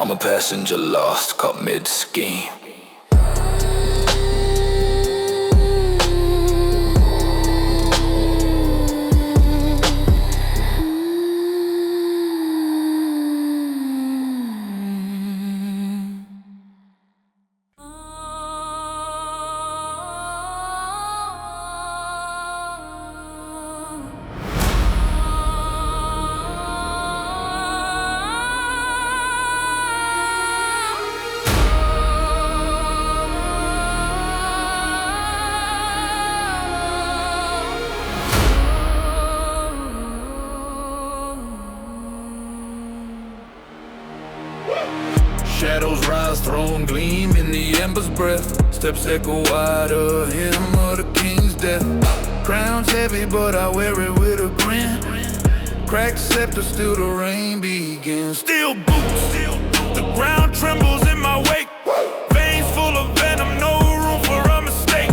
I'm a passenger lost, caught mid-scheme. Shadows rise, throne gleam in the ember's breath. Steps echo wide of him or the king's death. Crown's heavy, but I wear it with a grin. Cracked scepter, still the rain begins. Steel boots, the ground trembles in my wake. Veins full of venom, no room for a mistake.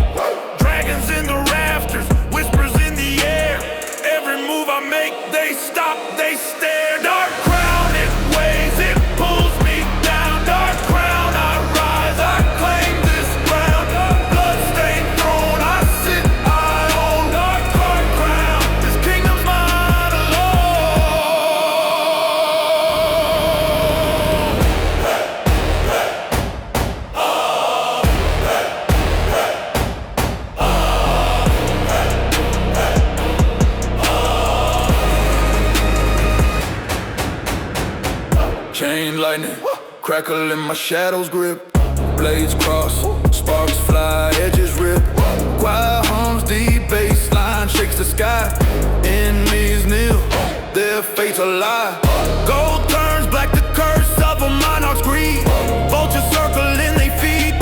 Dragons in the rafters, whispers in the air. Every move I make, they stop, they stare. Dark crown, it weighs, it pulls me down. Dark crown, I rise, I claim this ground. Bloodstained throne, I sit, I own. Dark crown, this kingdom's mine Chain lightning, crackle in my shadow's grip. Blades cross, sparks fly, edges rip. Choir hums, deep bass line shakes the sky. Enemies kneel, their fates a lie. Gold turns black, the curse of a monarch's greed. Vultures circle in they feed,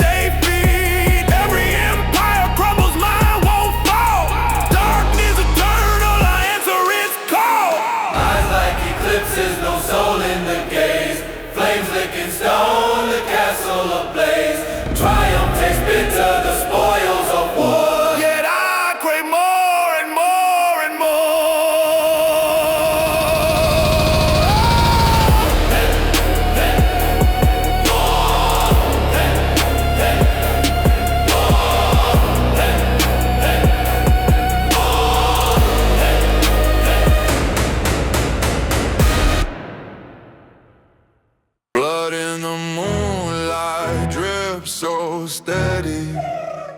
step so steady.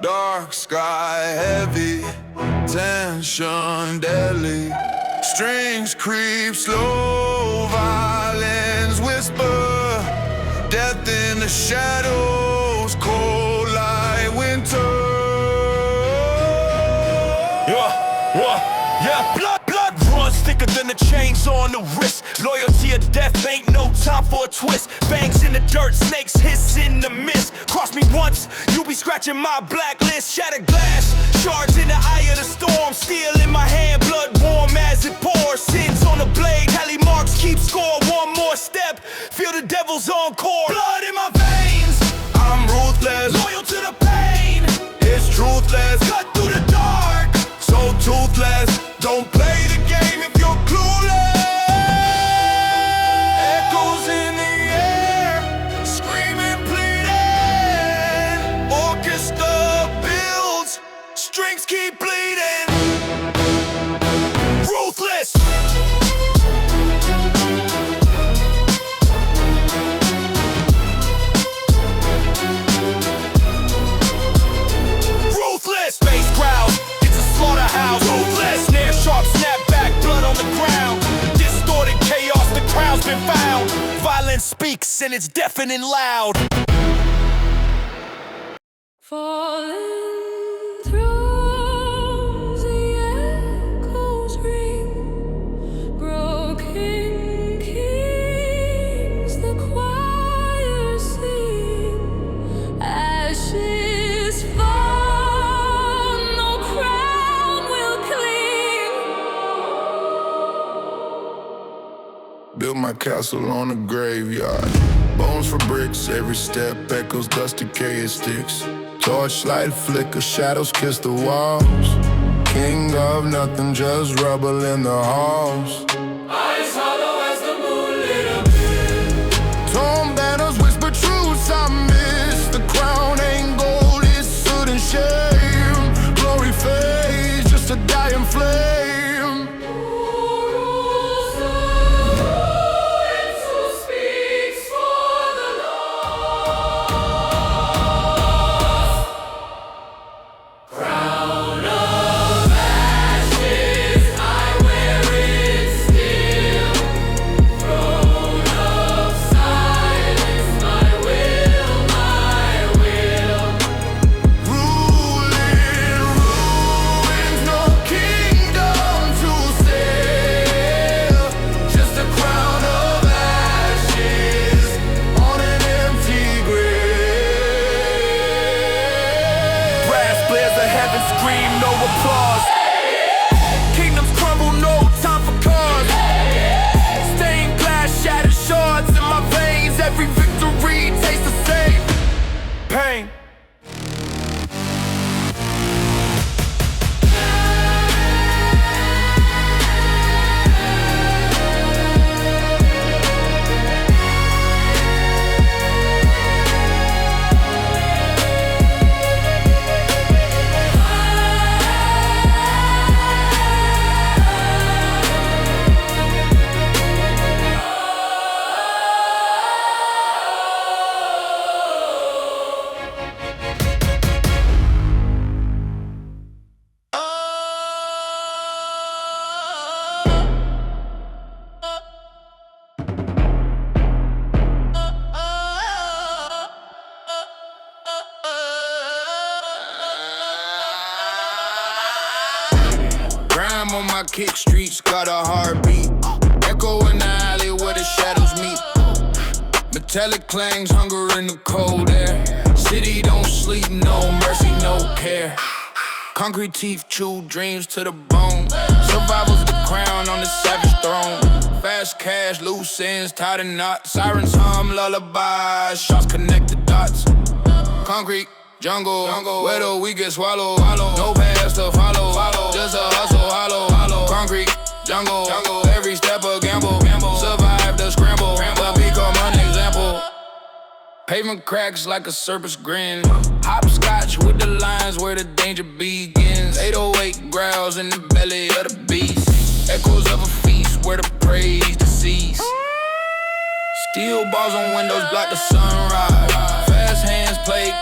Dark sky heavy, tension deadly. Strings creep slow, violins whisper. Death in the shadows, cold like winter. Yeah, blood runs thicker than the chains on the wrist. Loyalty or death ain't no time for a twist. Bangs in the dirt, snakes hiss in the mist. Cross me once, you be scratching my blacklist. Shattered glass, shards in the eye of the storm. Steel in my hand, blood warm as it pours. Sins on the blade, tally marks keep score. One more step, feel the devil's encore. Blood in my veins, I'm ruthless, loyal to the pain. it's truthless, Cut through the dark, so toothless. Don't play the game if you're clueless. Echoes in the air, screaming, pleading. Orchestra builds, strings keep bleeding. ruthless. Ruthless. Space crowd, it's a slaughterhouse. Ruthless. Snare sharp, snap back, blood on the ground. Distorted chaos, the crown's been found. Violence speaks and it's deafening loud. Falling through the echoes ring, broken kings the choir sing. Ashes fall, no crown will cling. Built my castle on a graveyard. Bones for bricks, every step echoes, dust decay sticks. Torchlight flicker, shadows kiss the walls. King of nothing, just rubble in the halls. Eyes hollow as the moon lit up. Tone banners whisper truths I miss. The crown ain't gold, it's soot and shame. Glory fades, just a dying flame. On my kick streets, got a heartbeat. Echo in the alley where the shadows meet. Metallic clangs, hunger in the cold air. City don't sleep, no mercy, no care. Concrete teeth chew dreams to the bone. Survival's the crown on the savage throne. Fast cash, loose ends, tied in knots. Sirens hum, lullabies, shots connect the dots. Concrete jungle, where the weak get swallowed. No paths to follow, just a hustle, hollow. Concrete jungle, every step a gamble. Survive the scramble, but become an example. Pavement cracks like a serpent's grin. Hopscotch with the lines where the danger begins. 808 growls in the belly of the beast. Echoes of a feast where the praise deceased. Steel bars on windows block the sunrise. Fast hands play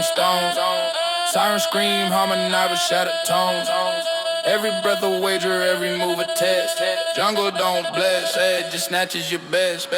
stones. Siren scream, harmonize with shattered tones. Every breath a wager, every move a test. Jungle don't bless, it just snatches your best.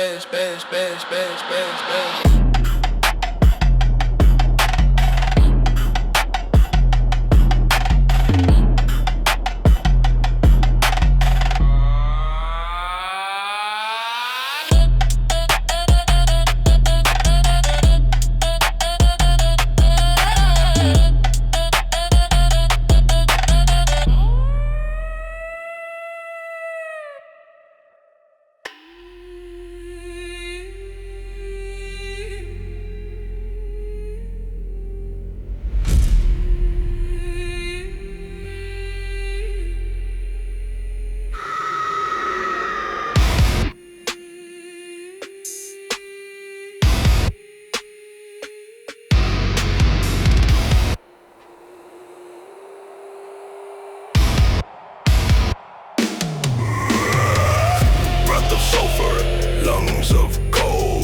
Breath of sulfur, lungs of coal.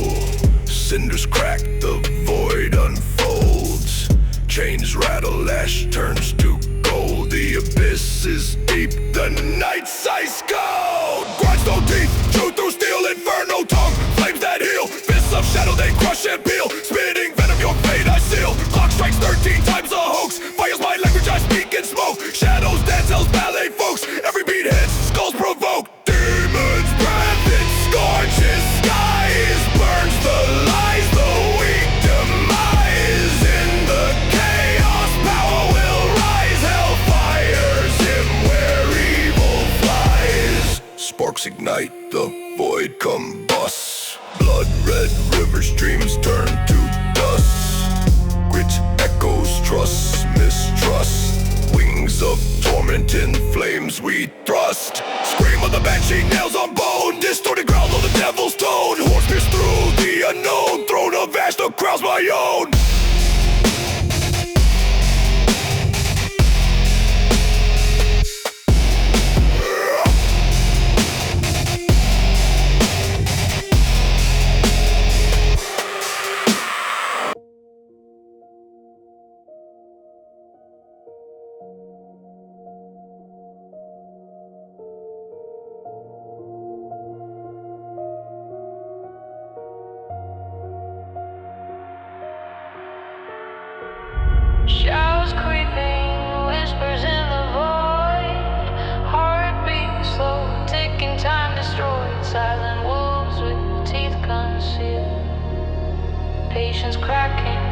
Cinders crack, the void unfolds. Chains rattle, ash turns to gold. The abyss is deep, the night's ice cold. Grindstone teeth, chew through steel, inferno tongue. Flames that heal, fists of shadow, they crush and peel. Spitting venom, your fate I seal. Clock strikes 13 times a hoax. Fire's my language, I speak in smoke. Shadows dance, hell's ballet folks. Every beat hits, skulls provoke. Demons breath, it scorches skies. Burns the lies, the weak demise. In the chaos, power will rise. Hellfires him where evil flies. Sparks ignite, the void combusts. Blood red river streams turn to dust. Grit echoes, trust, mistrust. Wings of torment in flames we thrust. Scream of the banshee, nails on bone. Distorted growl of the devil's tone. Horse pierced through the unknown. Throne of ash, the crowd's my own. Shadows creeping, whispers in the void. Heartbeat slow, ticking time destroyed. Silent wolves with teeth concealed. Patience cracking,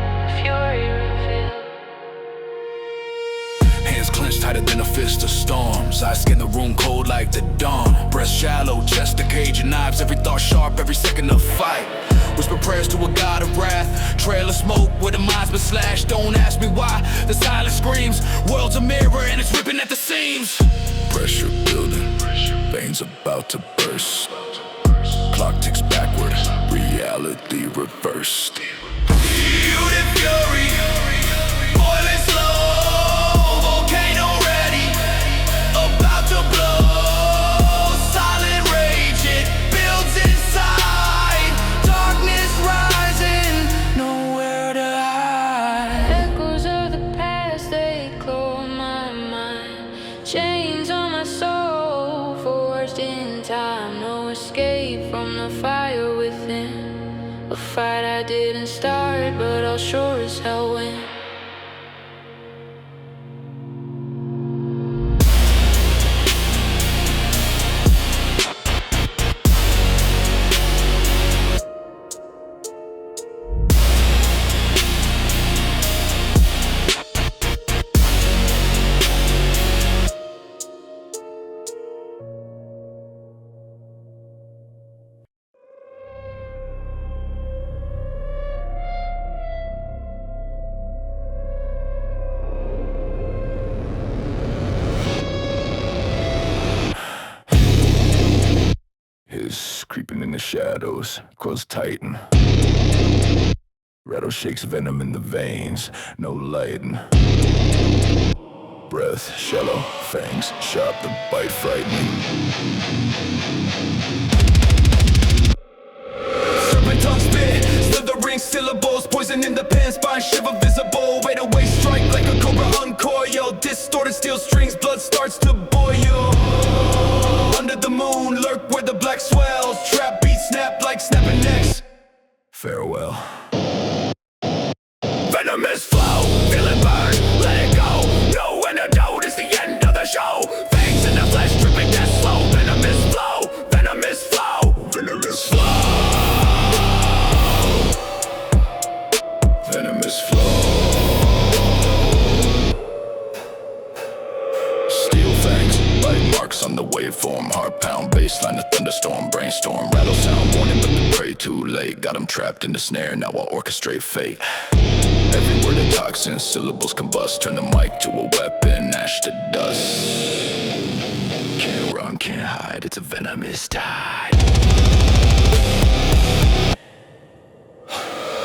fury revealed. Hands clenched tighter than a fist of storms. I skin the room cold like the dawn. Breast shallow, chest a cage of knives. Every thought sharp, every second a fight. Whisper prayers to a god of wrath. Trail of smoke where the mind's been slashed. Don't ask me why, the silence screams. World's a mirror and it's ripping at the seams. Pressure building, veins about to burst. Clock ticks backward, reality reversed. Muted fury, boiling slow, volcano ready, about to blow. Silent rage, it builds inside. Darkness rising, nowhere to hide. Echoes of the past, they close my mind. Chains on my soul, forged in time. No escape from the fire within. A fight I didn't start, but I'll sure as hell win. Creeping in the shadows, grows tighten. Rattle shakes venom in the veins, no lighting. Breath shallow, fangs sharp, the bite frightening. Serpent tongue spit, slithering syllables, poison in the pen, spine shiver visible. 808 strike like a cobra uncoil. Distorted steel strings, blood starts to boil. Under the moon, lurk where the black swells. Trap beats snap like snapping necks. Farewell. Venomous flow, feel it burn, let it go. No antidote, it's the end of the show. Fangs in the flesh, dripping death slow. Venomous flow, venomous flow, venomous flow. Venomous flow. Steel fangs, bite marks on the waveform. Heart pound, baseline, a thunderstorm. Brainstorm, rattle sound, warning but the prey too late. Got him trapped in the snare, now I'll orchestrate fate. Every word a toxin, syllables combust. Turn the mic to a weapon, ash to dust. Can't run, can't hide, it's a venomous tide.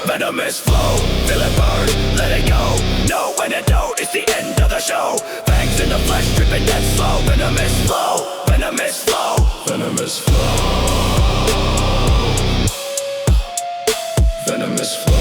Venomous flow, feel it burn, let it go. No antidote, it's the end of the show. Fangs in the flesh, dripping death slow. Venomous flow, venomous flow, venomous flow. Venomous flow.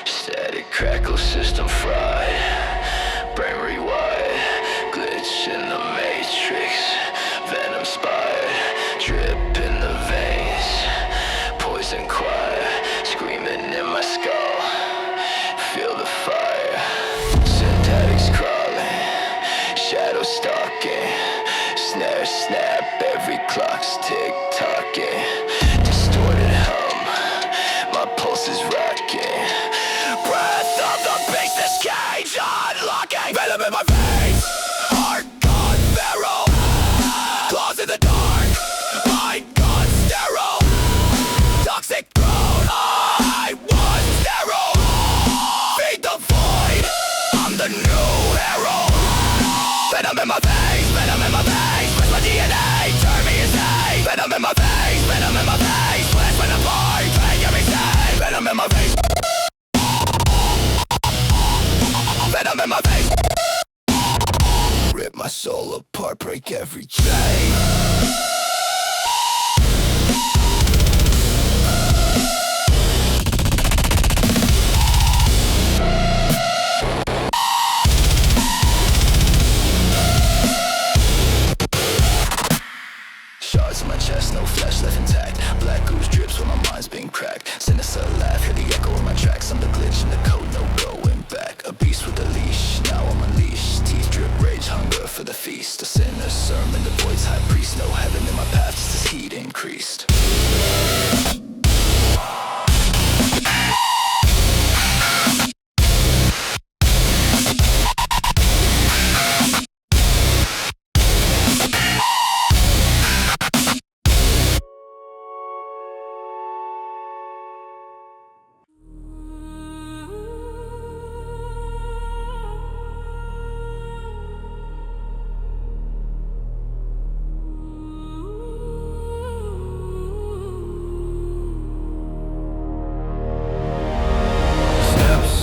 Static crackle, system fried. Brain rewired, glitch in the matrix. Venom spired, drip in the veins. Poison choir, screaming in my skull. Feel the fire, synthetics crawling. Shadow stalking, snare snap, every clock's tick-tocking. Distorted hum, my pulse is rocking. Breath of the beast, this cage unlocking. Venom in my veins, heart gone feral. Claws in the dark, mind gone sterile. Toxic throne, I was sterile. Feed the void, I'm the new hero. Venom in my veins, venom in my veins. Press my DNA, turn me insane. Venom in my veins, venom in my veins. Flesh when I'm born, drag every day. Venom in my veins. Venom in my veins. Rip my soul apart, break every chain. Shards in my chest, no flesh left intact. Black ooze drips when my mind's being cracked. Sinister laugh, hear the echo of my tracks. I'm the glitch in the code, no going back. A beast with a leash, now I'm unleashed. Teeth drip, rage, hunger for the feast. A sinner's sermon, the void's high priest. No heaven in my path, just as heat increased.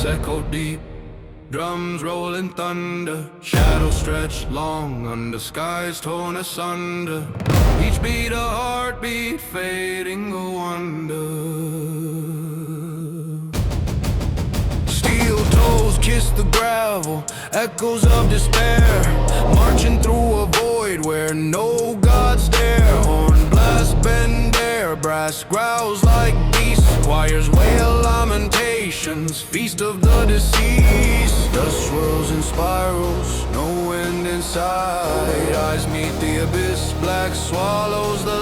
Echo deep, drums rolling thunder. Shadows stretch long under skies torn asunder. Each beat a heartbeat, fading a wonder. Steel toes kiss the gravel, echoes of despair. Marching through a void where no gods dare. Horn blast bend air, brass growls like beasts. Choirs wail lamentations, feast of the deceased. Dust swirls in spirals, no end in sight. Eyes meet the abyss, black swallows the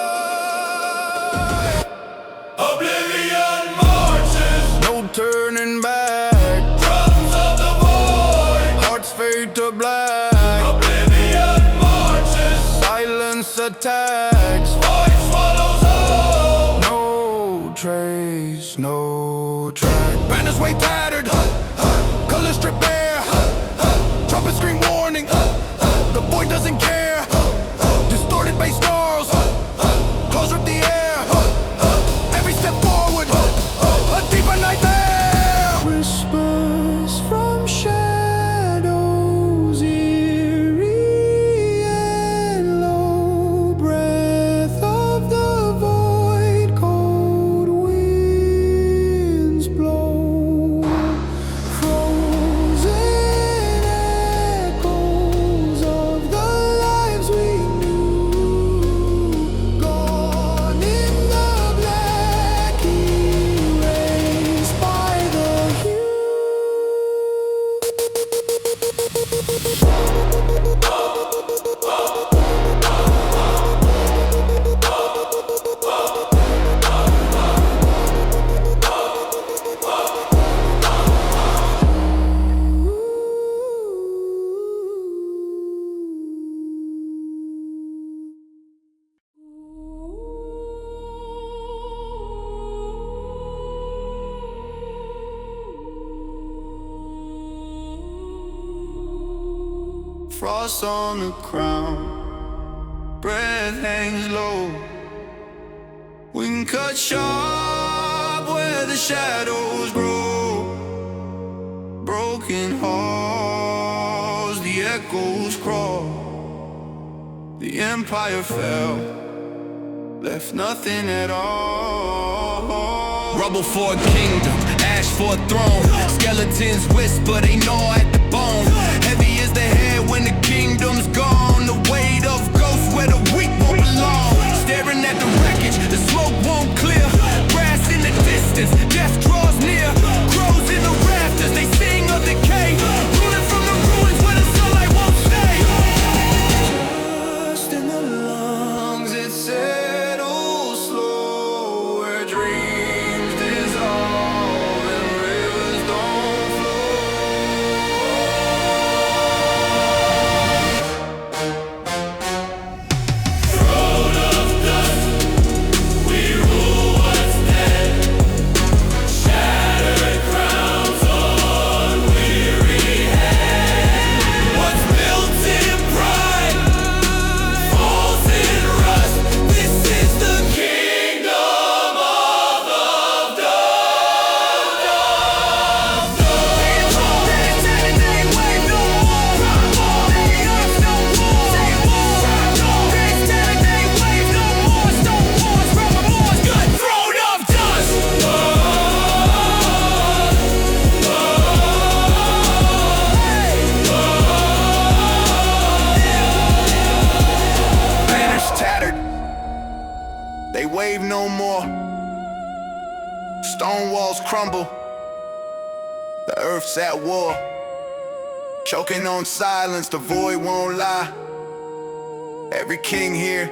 light. Oblivion marches, No turning back, drums of the void. hearts fade to black. Oblivion marches, Silence attacks, void swallows all. no trace, no track. Banners way tattered, colors strip bare, trumpet scream warning, the void doesn't care. Distorted bass snarls, claws rip the air. Every step forward, a deeper nightmare. Whispers from shadows, eerie and low. Breath of the void, cold winds blow. Frozen echoes of the lives we knew, gone in the black, erased by the hue. Frost on the ground, breath hangs low. We can cut sharp where the shadows grow. Broken halls, the echoes crawl. The empire fell, left nothing at all. Rubble for a kingdom, ash for a throne. Skeletons whisper, they gnaw at the bone. Heavy is the head when the kingdom's gone. The weight of ghosts where the weak won't belong. Staring at the wreckage, the smoke won't clear. Brass in the distance, death draws near. Crows in the rafters, they sing of decay. Ruling from the ruins where the sunlight won't stay. Just in the lungs, it settles slow. Where dreams dissolve and rivers don't flow. Throne of dust, we rule what's dead. Shattered crowns on weary head. What's built in pride falls in rust. This is the kingdom of the Throne of dust. Banners tattered, they wave no more. Stone walls crumble, the earth's at war. Choking on silence, the void won't lie. Every king here,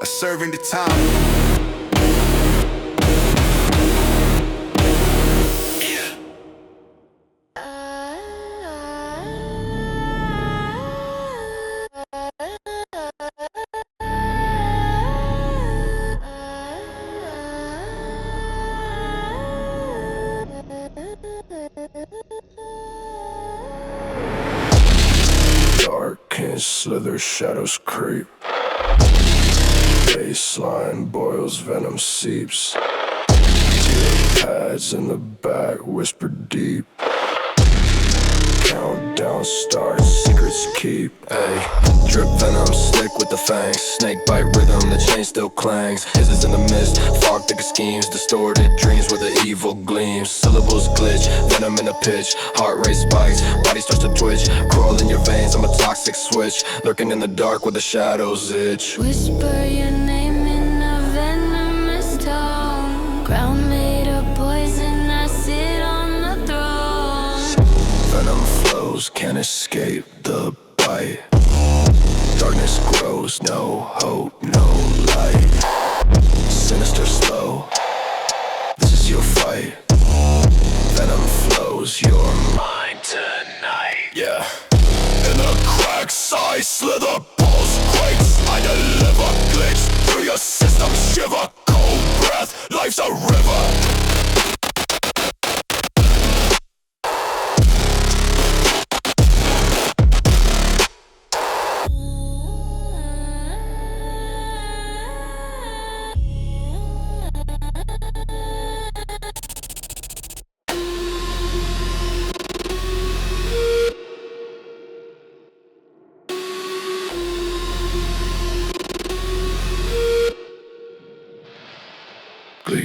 a servant to time. Dark and slither, shadows creep. Baseline boils, venom seeps. Tear pads in the back, whisper deep. Countdown starts, secrets keep. Ay, drip venom, slick with the fangs. Snake bite rhythm, the chain still clangs. Hisses in the mist, fog thick schemes. Distorted dreams where the evil gleams. Syllables glitch, venom in a pitch. Heart rate spikes, body starts to twitch. Crawl in your veins, I'm a toxic switch. Lurking in the dark where the shadows itch. Whisper your name in a venomous tone. Crown made of poison, I sit on the throne. Venom flows, can't escape the bite. Darkness grows, no hope, no light. Sinister slow, this is your fight. Venom flows, you're mine tonight. Yeah. In the cracks I slither, pulse quakes. I deliver glitch through your system, shiver. Cold breath, life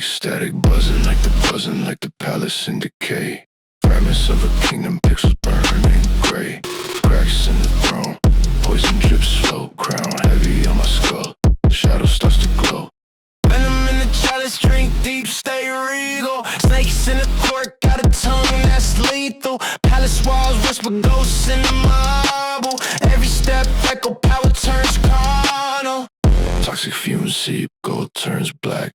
static buzzing like the palace in decay. Fragments of a kingdom, pixels burning gray. Cracks in the throne, poison drips slow. Crown heavy on my skull, shadow starts to glow. Venom in the chalice, drink deep, stay regal. Snakes in the court, got a tongue that's lethal. Palace walls whisper ghosts in the marble. Every step echo, power turns carnal. Toxic fumes seep, gold turns black.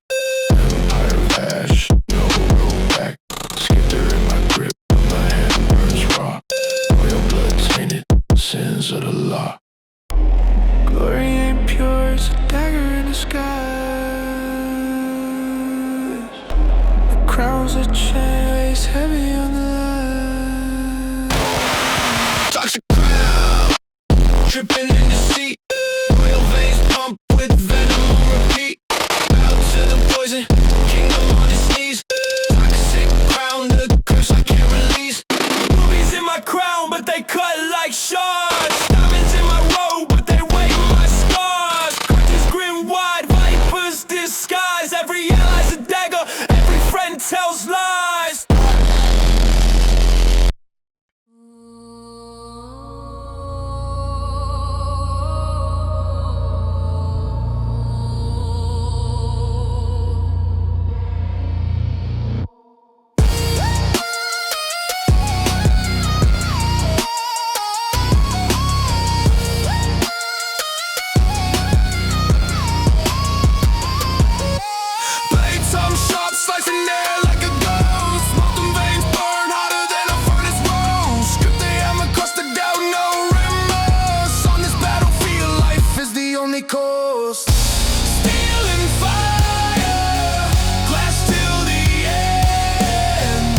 Empire of ash, no rollback. Skitter in my grip, my hand burns raw. Royal blood tainted, sins of the law. Glory ain't pure, it's a dagger in the sky. The crown's a chain, weighs heavy on the line. Toxic crown, dripping in the seat. Royal veins pump with venom on repeat. Bow to the poison, kingdom on his knees. Toxic crown, the curse I can't release. Rubies in my crown, but they cut like shards. Diamonds in my robe, but they weigh my scars. Curtains grin wide, vipers disguise. Every ally's a dagger, every friend tells lies. Blades I'm sharp, slicing air like a ghost. Molten veins burn hotter than a furnace rose. Strip the hammer, crust the doubt, no remorse. On this battlefield, life is the only course. Steel and fire, glass till the end.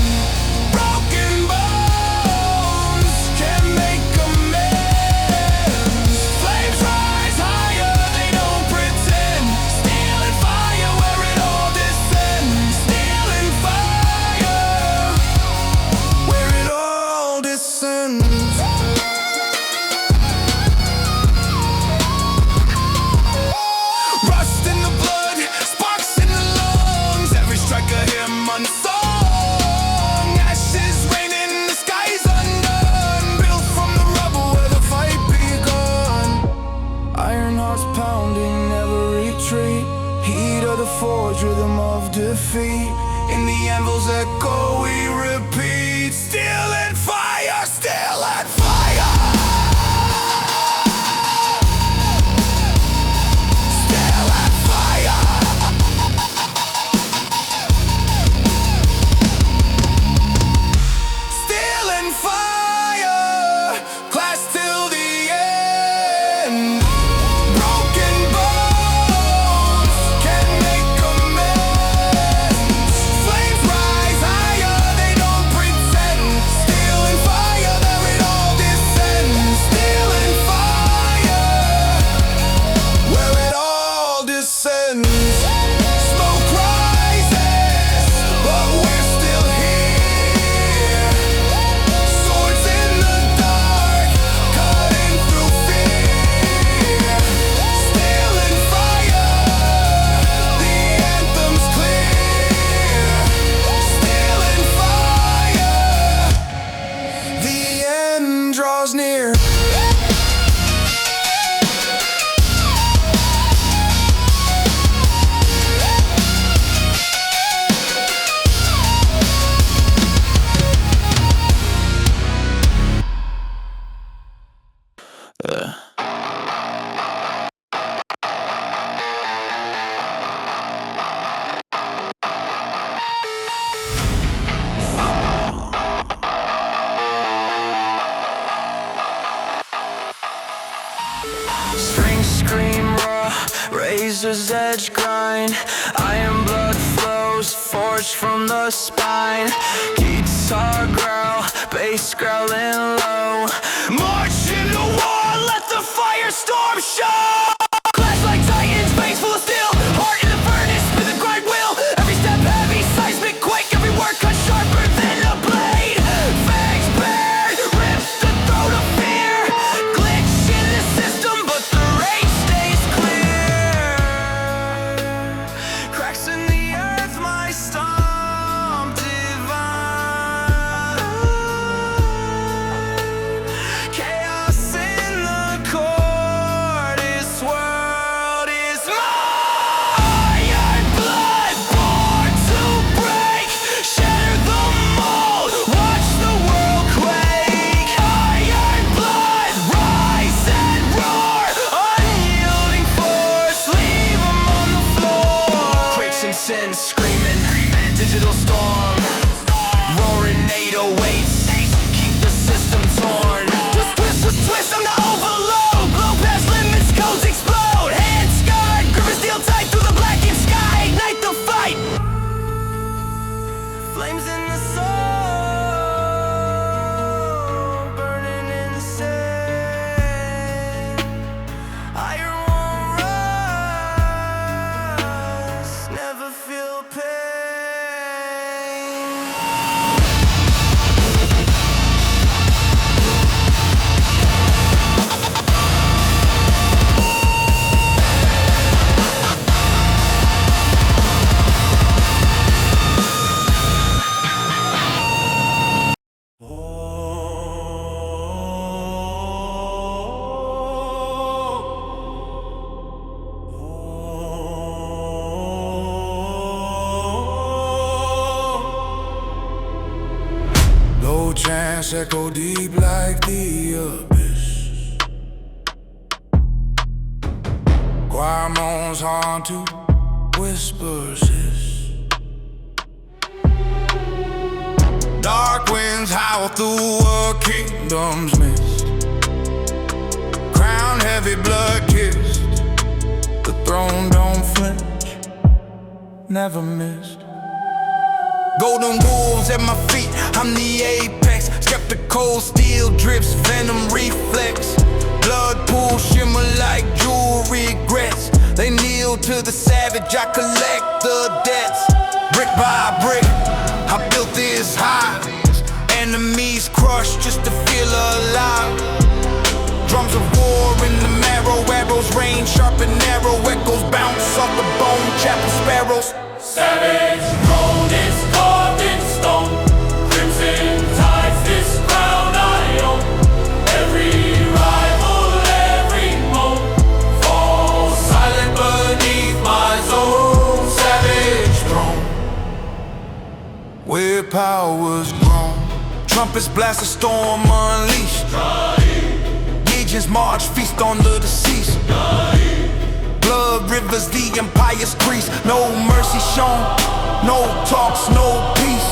Broken bones can't make amends. Flames rise higher, they don't pretend. Steel and fire, where it all descends. Steel and fire, where it all descends. Rust in the blood, sparks in the lungs. Every strike of him unsung. Ashes raining, the sky's undone. Built from the rubble where the fight begun. Iron hearts pounding, never retreat. Heat of the forge, rhythm of defeat. In the anvil's echo we repeat. Steel and fire, steel and fire. Steel and fire. Steel and fire, class till the end. Broken bones can make amends. Flames rise higher, they don't pretend. Steel and fire, there it all descends. Steel and fire, where it all descends. Smoke rises, but we're still here. Swords in the dark, cutting through fear. Steel and fire, the anthem's clear. Steel and fire, the end draws near. Strings scream raw, razor's edge grind. Iron blood flows, forged from the spine. Guitar growl, bass growling low. March into war, let the firestorm show. Clash like titans, veins full of steel. Heart in the furnace with a grind wheel. Every step heavy, seismic quake. Every word cut sharper than a blade. Fangs bared, rips the throat of fear. Glitch in the system, but the rage stays clear. Cracks in the earth, my ash echo deep like the abyss. Choir moans haunt to whispers hiss. Dark winds howl through a kingdom's mist. Crown heavy, blood kissed. The throne don't flinch, never missed. Golden wolves at my feet, I'm the apex. Skeptical steel drips, venom reflex. Blood pool shimmer like jewelry regrets. They kneel to the savage, I collect the debts. Brick by brick, I built this high. Enemies crushed just to feel alive. Drums of war in the marrow, arrows rain sharp and narrow. Echoes bounce off the bone, chapel sparrows. Savage throne is carved in stone. Crimson tides this crown I own. Every rival, every moan falls silent beneath my zone. Savage throne, where power's grown. Trumpets blast a storm unleashed. Legions march, feast on the deceased. Blood rivers, the empire's crease. No mercy shown, no talks, no peace.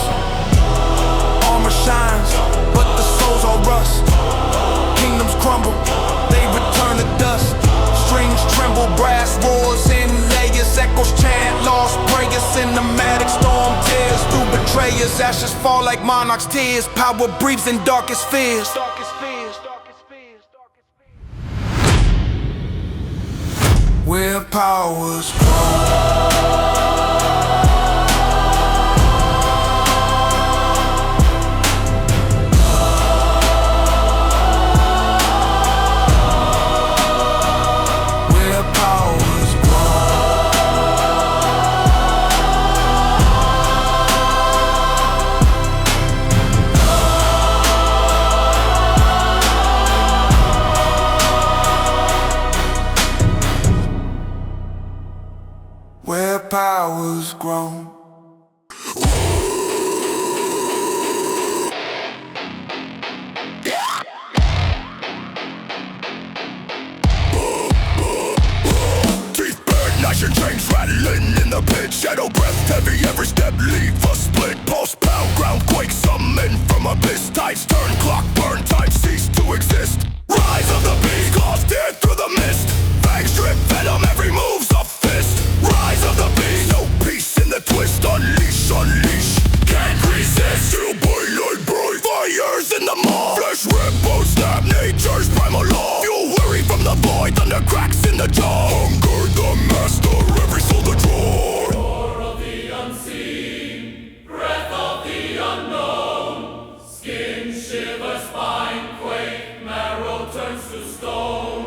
Armor shines, but the souls are rust. Kingdoms crumble, they return to dust. Strings tremble, brass roars in layers. Echoes chant, lost prayers. Cinematic storm tears through betrayers. Ashes fall like monarchs' tears. Power breathes in darkest fears. Where power's grown. Where power's grown. Teeth bared, knives and chains rattling in the pit. Shadow breath heavy, every step leave a split. Pulse pound, ground quake, summon from abyss. Tides turn, clock burn, time cease to exist. Rise of the beast, claws tear through the mist. Fangs drip venom, every move's a fist. Rise of the beast, no peace in the twist. Unleash, unleash, can't resist. Steel boy, light bright, fires in the maw. Flesh rip, bone snap, nature's primal law. Fuel worry from the void, thunder cracks in the jaw. Hunger the master, every soul the draw. roar of the unseen, breath of the unknown. Skin shiver, spine quake, marrow turns to stone.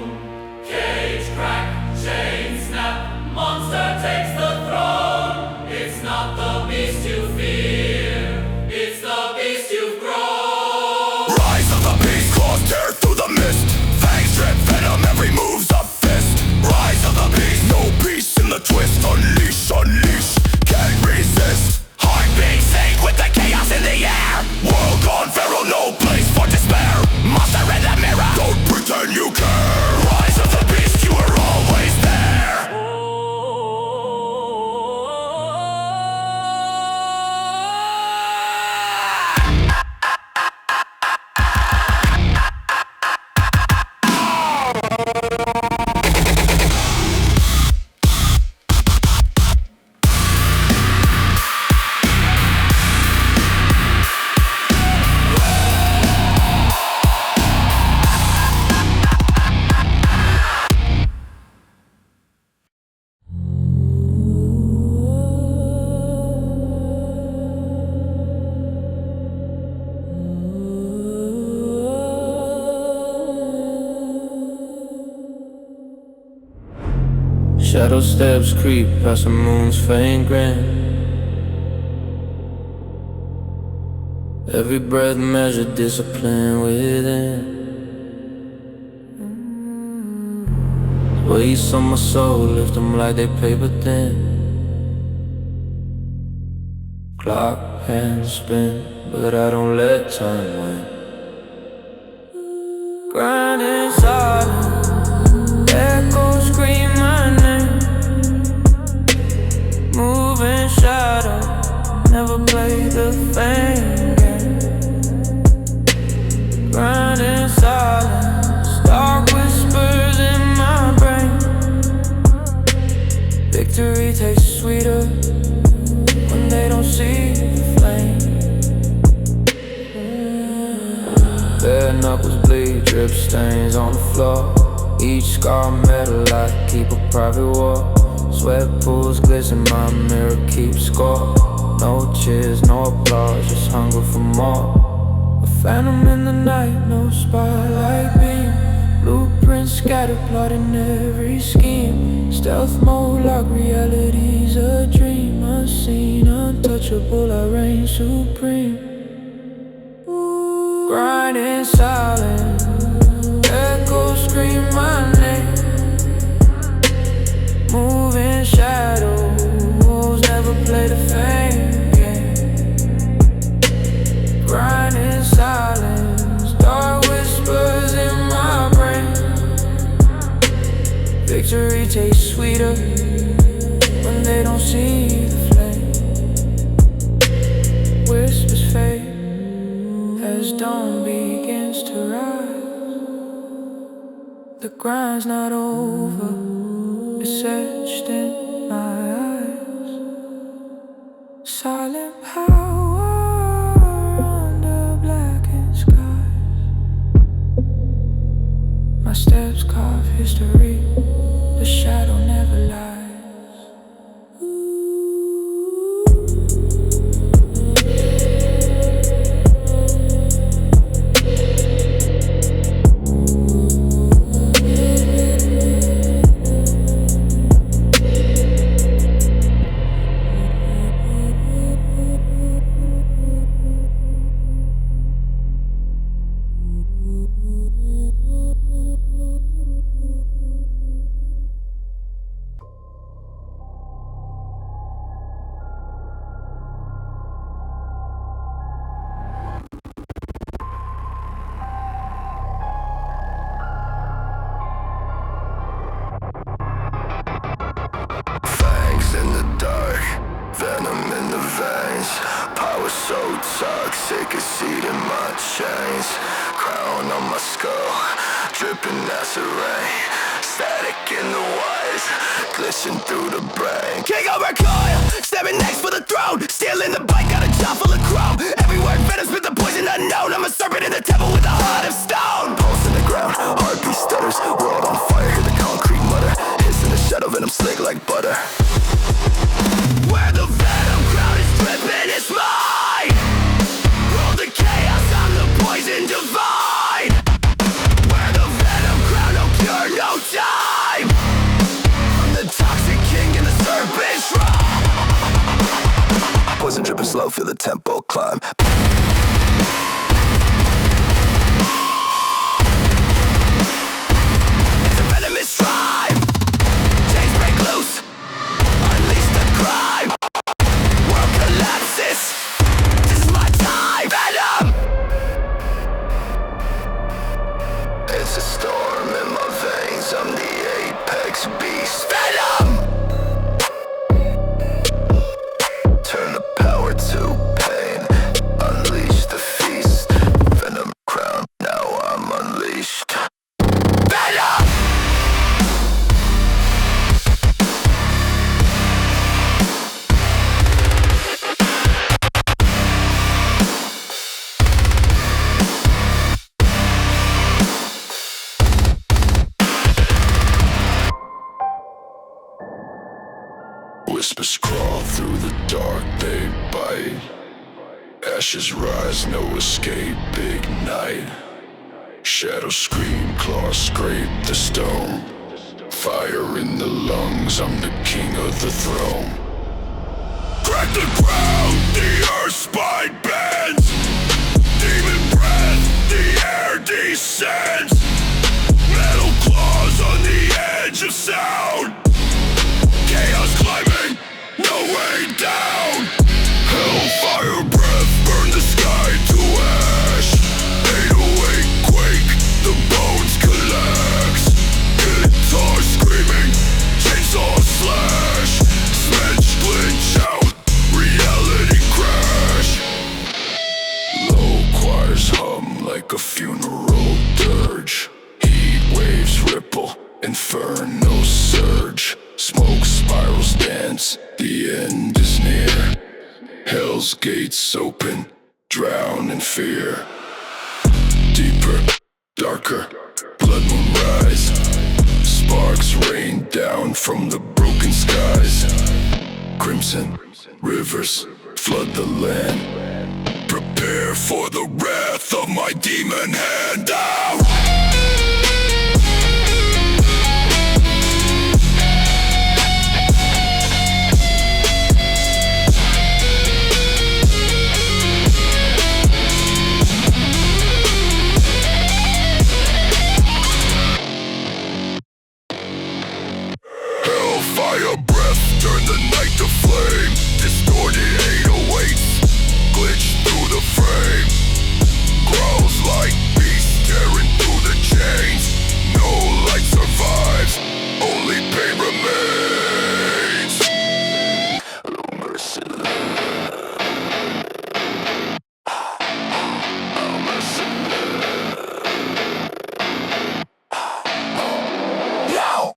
Cage crack, chain snap, monster takes the throne. It's not the beast you fear, it's the beast you've grown. Rise of the beast, claws tear through the mist. Fangs drip venom, every move's a fist. Rise of the beast, no peace in the twist. Unleash, unleash, can't resist. Heartbeat sync with the chaos in the air. World gone feral, no place for despair. Monster in the mirror, don't pretend you care. Rise of the beast, you are always there. Shadow steps creep past the moon's faint grin. Every breath measured discipline within. Weights on my soul, lift them like they paper thin. Clock hands spin, but I don't let time win. grinding silent. Echoes scream my name. Moving shadow, never play the fame game. Grinding silence, dark whispers in my brain. Victory tastes sweeter when they don't see the flame. Bare knuckles bleed, drip stains on the floor. Each scar metal, I keep a private war. Sweat pools glisten, my mirror keeps score. No cheers, no applause, just hunger for more. A phantom in the night, no spotlight beam. Blueprints scattered, plotting every scheme. Stealth mode like reality's a dream. Unseen, untouchable, I reign supreme. Grinding silent, echoes scream my name. Moving shadows, never play the fame game. Grinding silence, dark whispers in my brain. Victory tastes sweeter when they don't see the flame. Whispers fade as dawn begins to rise. The grind's not over, it's etched in my eyes. Silent power under blackened skies. My steps carve history, the shadow never lies. Toxic, a seed in my chains. Crown on my skull, dripping acid rain. Static in the wires, glisten through the brain. King over coil, stepping next for the throne. Stealing the bike, got a jaw full of chrome. Every word venom, spit the poison unknown. I'm a serpent in the temple with a heart of stone. Pulse in the ground, heartbeat stutters. World on fire, hear the concrete mutter. Hiss in the shadow, venom slick like butter. Where the venom crown is dripping, it's mine. Roll the chaos, I'm the poison divine. Where the venom crown, no cure, no time. I'm the toxic king in the serpent shrine. Poison dripping slow, feel the tempo climb. It's a venomous tribe. Chains break loose, unleash the crime. World collapses, this is my time. Venom! It's a storm in my veins, I'm the apex beast. Venom! Turn the power to pain, unleash the feast. Venom crown, now I'm unleashed. Venom! Whispers crawl through the dark, they bite. Ashes rise, no escape, ignite. Shadows scream, claws scrape the stone. Fire in the lungs, I'm the king of the throne. Crack the ground, the earth's spine bends. Demon breath, the air descends. Metal claws on the edge of sound. Chaos climbing, no way down. Hellfire breath, burn the sky to ash. 808 quake, the bone gates open, drown in fear. Deeper, darker, blood moon rise. Sparks rain down from the broken skies. Crimson rivers flood the land. Prepare for the wrath of my demon hand. Hellfire breath, turn the night to flame. Distorted 808s, glitch through the frame. Growls like beasts tearing through the chains. No light survives, only pain remains. Oh, mercy, oh, mercy. No!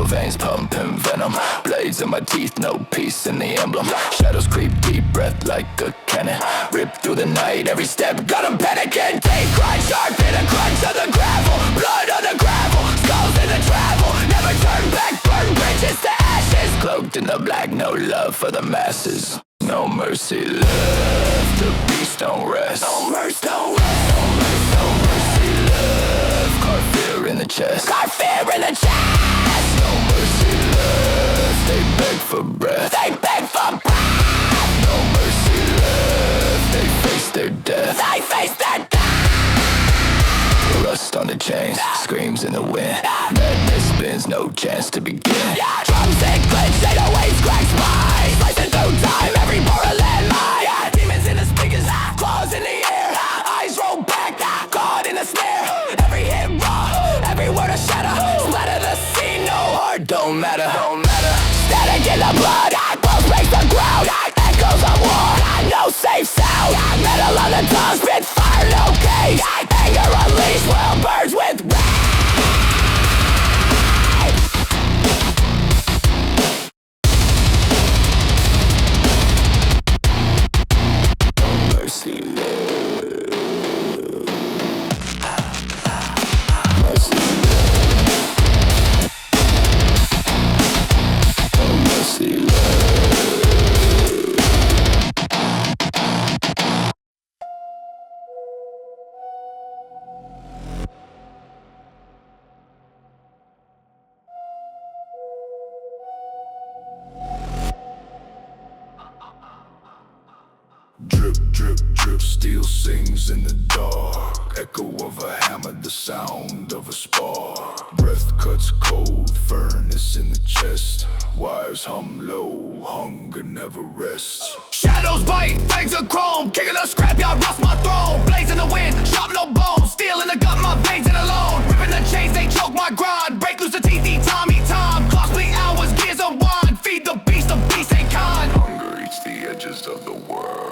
Veins pumping venom, blades in my teeth, no peace in the emblem. Shadows creep deep, breath like a cannon. Rip through the night, every step got 'em panicking. Teeth grind sharp in a crunch of the gravel. Blood on the gravel, skulls in the travel. Never turn back, burn bridges to ashes. Cloaked in the black, no love for the masses. No mercy left, the beast don't rest. No mercy, don't rest. No mercy, no mercy left. Carve fear in the chest. Carve fear in the chest. No mercy left. They beg for breath. They beg for breath. No mercy left. They face their death. They face their death. Rust on the chains, screams in the wind. Madness spins, no chance to begin. Drums and clench, 808s crack spines. Slicing through time, every part a landmine. Demons in the speakers, claws in the air. Eyes roll back, caught in a snare. Every hit raw, every word a shatter. Splatter the scene, no heart, don't matter. Static in the blood, close breaks the ground. Echoes of war, no safe sound. Metal on the tongue, spit fire, no cage. Anger unleashed, well birds with rage. Mercy, mercy, mercy. Drip, drip, drip, steel sings in the dark. Echo of a hammer, the sound of a spark. Breath cuts cold, furnace in the chest. Wires hum low, hunger never rests. Shadows bite, fangs of chrome. Kicking a scrapyard, rust my throne. Blaze in the wind, sharp no bones. Steel in the gut, my veins in alone. Ripping the chains, they choke my grind. Break loose the teeth, eat time. Costly hours, gears of wine. Feed the beast ain't kind. Hunger eats the edges of the world.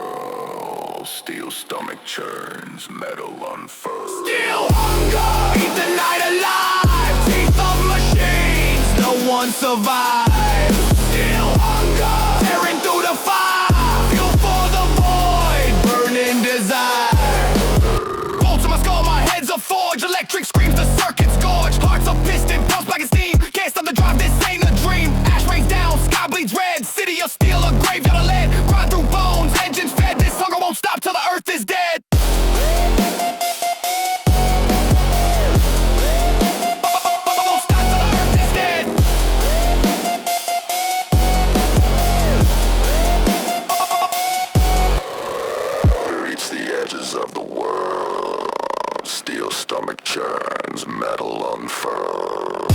Steel stomach churns, metal unfurls. Still hunger, eat the night alive. Teeth of machines, no one survives. Still hunger, tearing through the fire. Fuel for the void, burning desire. Bolts in my skull, my head's a forge. Electric screams, the circuit's gorge. Hearts a piston, pulse black as steam. Can't stop the drive, this ain't a dream. Ash rains down, sky bleeds red. City of steel, a graveyard of lead. Grind through bones, engines fed. This hunger won't stop till the earth is dead. Won't stop till the earth is dead. Reach the edges of the world. Steel stomach churns, metal unfurls.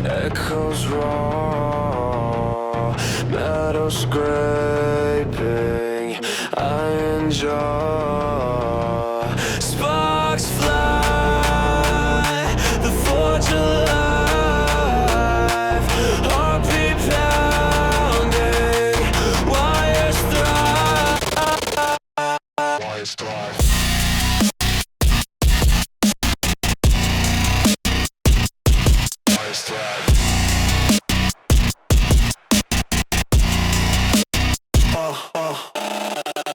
echoes raw, metal scraping, iron jaw. Sparks fly, the forge alive, heartbeat pounding, wires thrive. Wires thrive.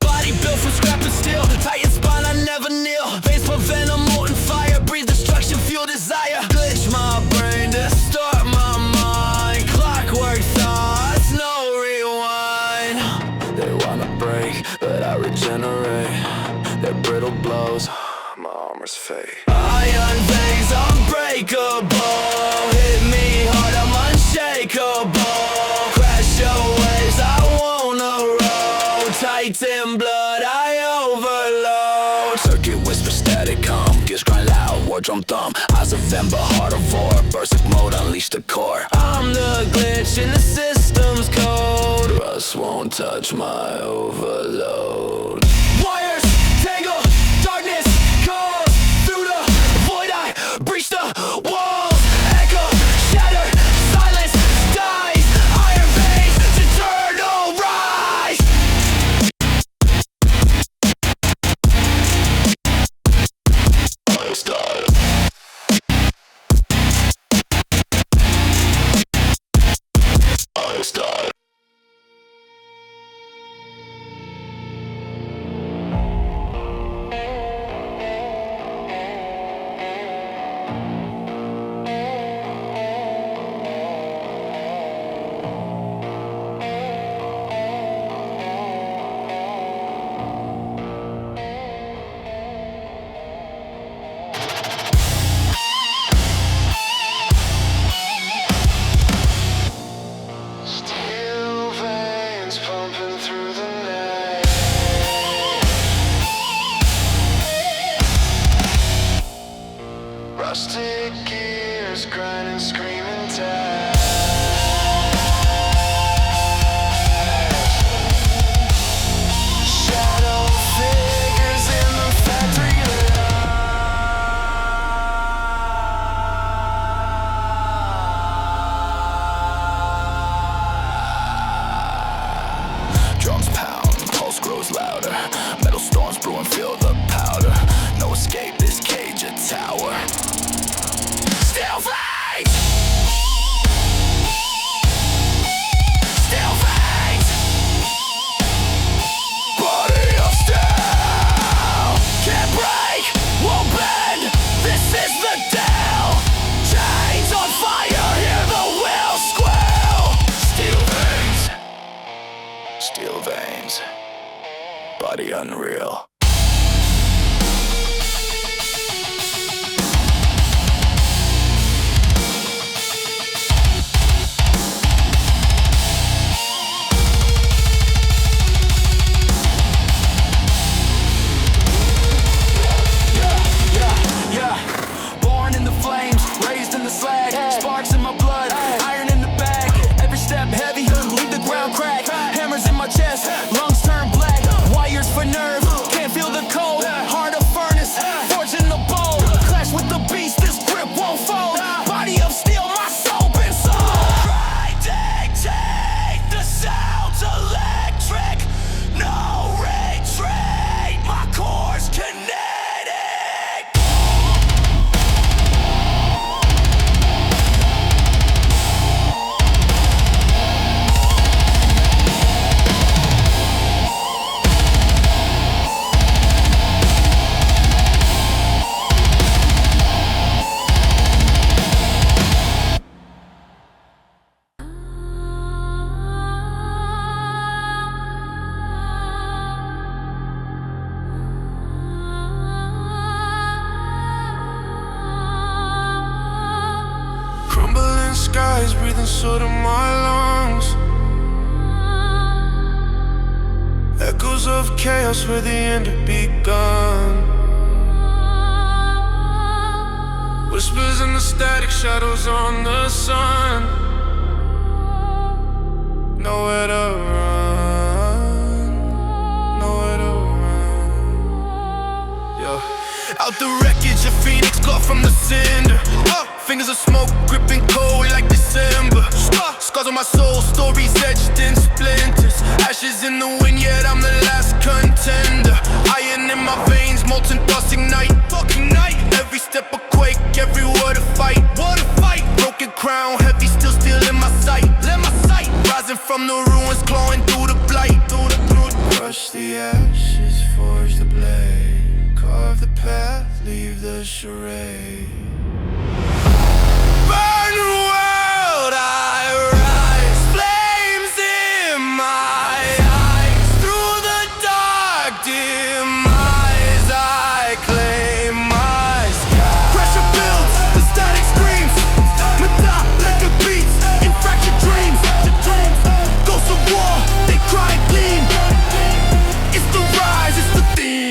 Body built from scrap and steel, tight spine, I never kneel. Veins for venom, molten fire, breathe destruction, fuel desire. Glitch my brain, distort my mind. Clockwork thoughts, no rewind. They wanna break, but I regenerate. Their brittle blows, my armor's fake. Iron veins, unbreakable. Hit me hard, I'm unshakable. Crash your waves, I wanna roll. Titan blood, I overload. Circuit whisper, static calm, gears grind loud, war drum thumb. Eyes of ember, heart of war, berserk mode, unleash the core. I'm the glitch in the system's code. Rust won't touch my overload. Wires tangle, darkness calls. Through the void I breach the walls. Echo, shatter, silence dies. Iron veins, eternal rise. Steel veins pumping through the night. Rusted gears grinding, screaming tired. Shadow figures in the factory Drums pound, pulse grows louder. Metal storms brew and feel the powder. No escape, this cage a tower. Still flames! Still flames! Body of steel! Can't break, won't bend. This is the deal. Chains on fire, hear the wheel squeal. Steel veins. Steel veins, body unreal. Yeah, born in the flames, raised in the slag. Sparks in my blood, iron in the bag. Every step heavy, leave the ground crack. Hammers in my chest, lungs turn black. Wires for nerve, can't feel the cold. Heart of furnace, forge in the bowl. Clash with the beast, this grip won't fold. Body of steel, my soul been sold. Cry, dictate, the sound's electric. No retreat, my core's kinetic. Crumbling skies, breathing soot in my lungs. Echoes of chaos where the end had begun. We're whispers and the static shadows on the sun. Nowhere to run, nowhere to run. Yo. Out the wreckage, a phoenix caught from the cinder. Fingers of smoke gripping cold like December. Scars on my soul, stories etched in splinters. Ashes in the wind, yet I'm the last contender. Iron in my veins, molten thoughts ignite. Fucking night. Every step a quake, every word a fight. What a fight. Broken crown, heavy, still in my sight. Let my sight. Rising from the ruins, clawing through the blight. Crush the ashes, forge the blade. Carve the path, leave the charade. Burn the world, I rise. Flames in my eyes. Through the dark demise, I claim my sky. Pressure builds, the static screams. Metallic beats, in fractured dreams. Ghosts of war, they cry and gleam. It's the rise, it's the theme.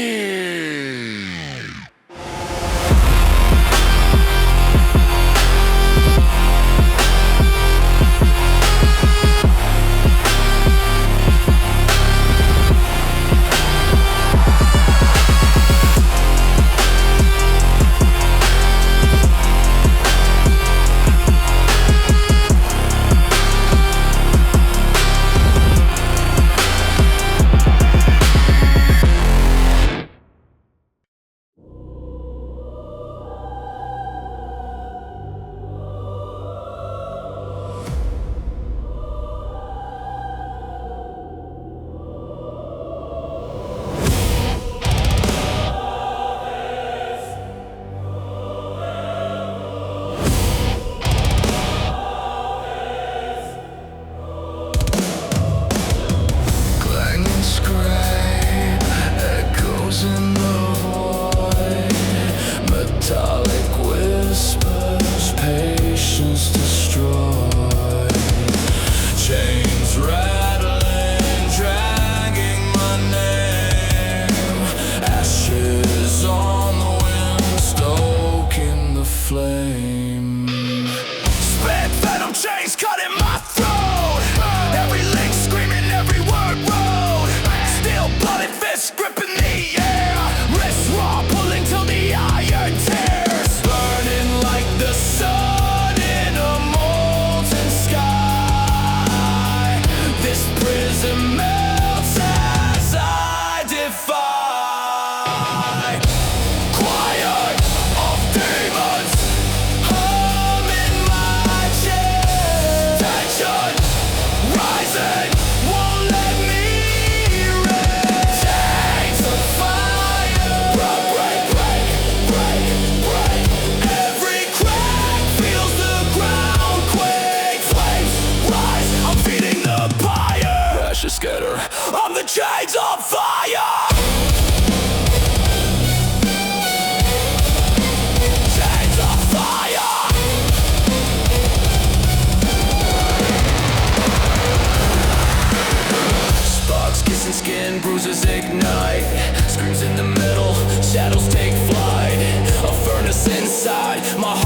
Clanging scrape, echoes in the void. Metallic whispers, patience destroyed. Chains rattling, dragging my name. Ashes on the wind, stoking the flame. Spit venom chains cutting my throat. Every link screaming, every word road. Steel blooded fists gripping the air. Wrists raw, pulling till the iron tears. Burning like the sun in a molten sky. This prison melts as I defy. Choir of demons hum in my chest. Tension rising, won't let me rest. Chains of fire, break. Every crack feels the ground quake. Flames rise, I'm feeding the pyre. Ashes scatter, I'm the chains on fire. Chains on fire. Sparks kissing skin, bruises ignite. Screams in the middle, shadows take flight. A furnace inside, my heart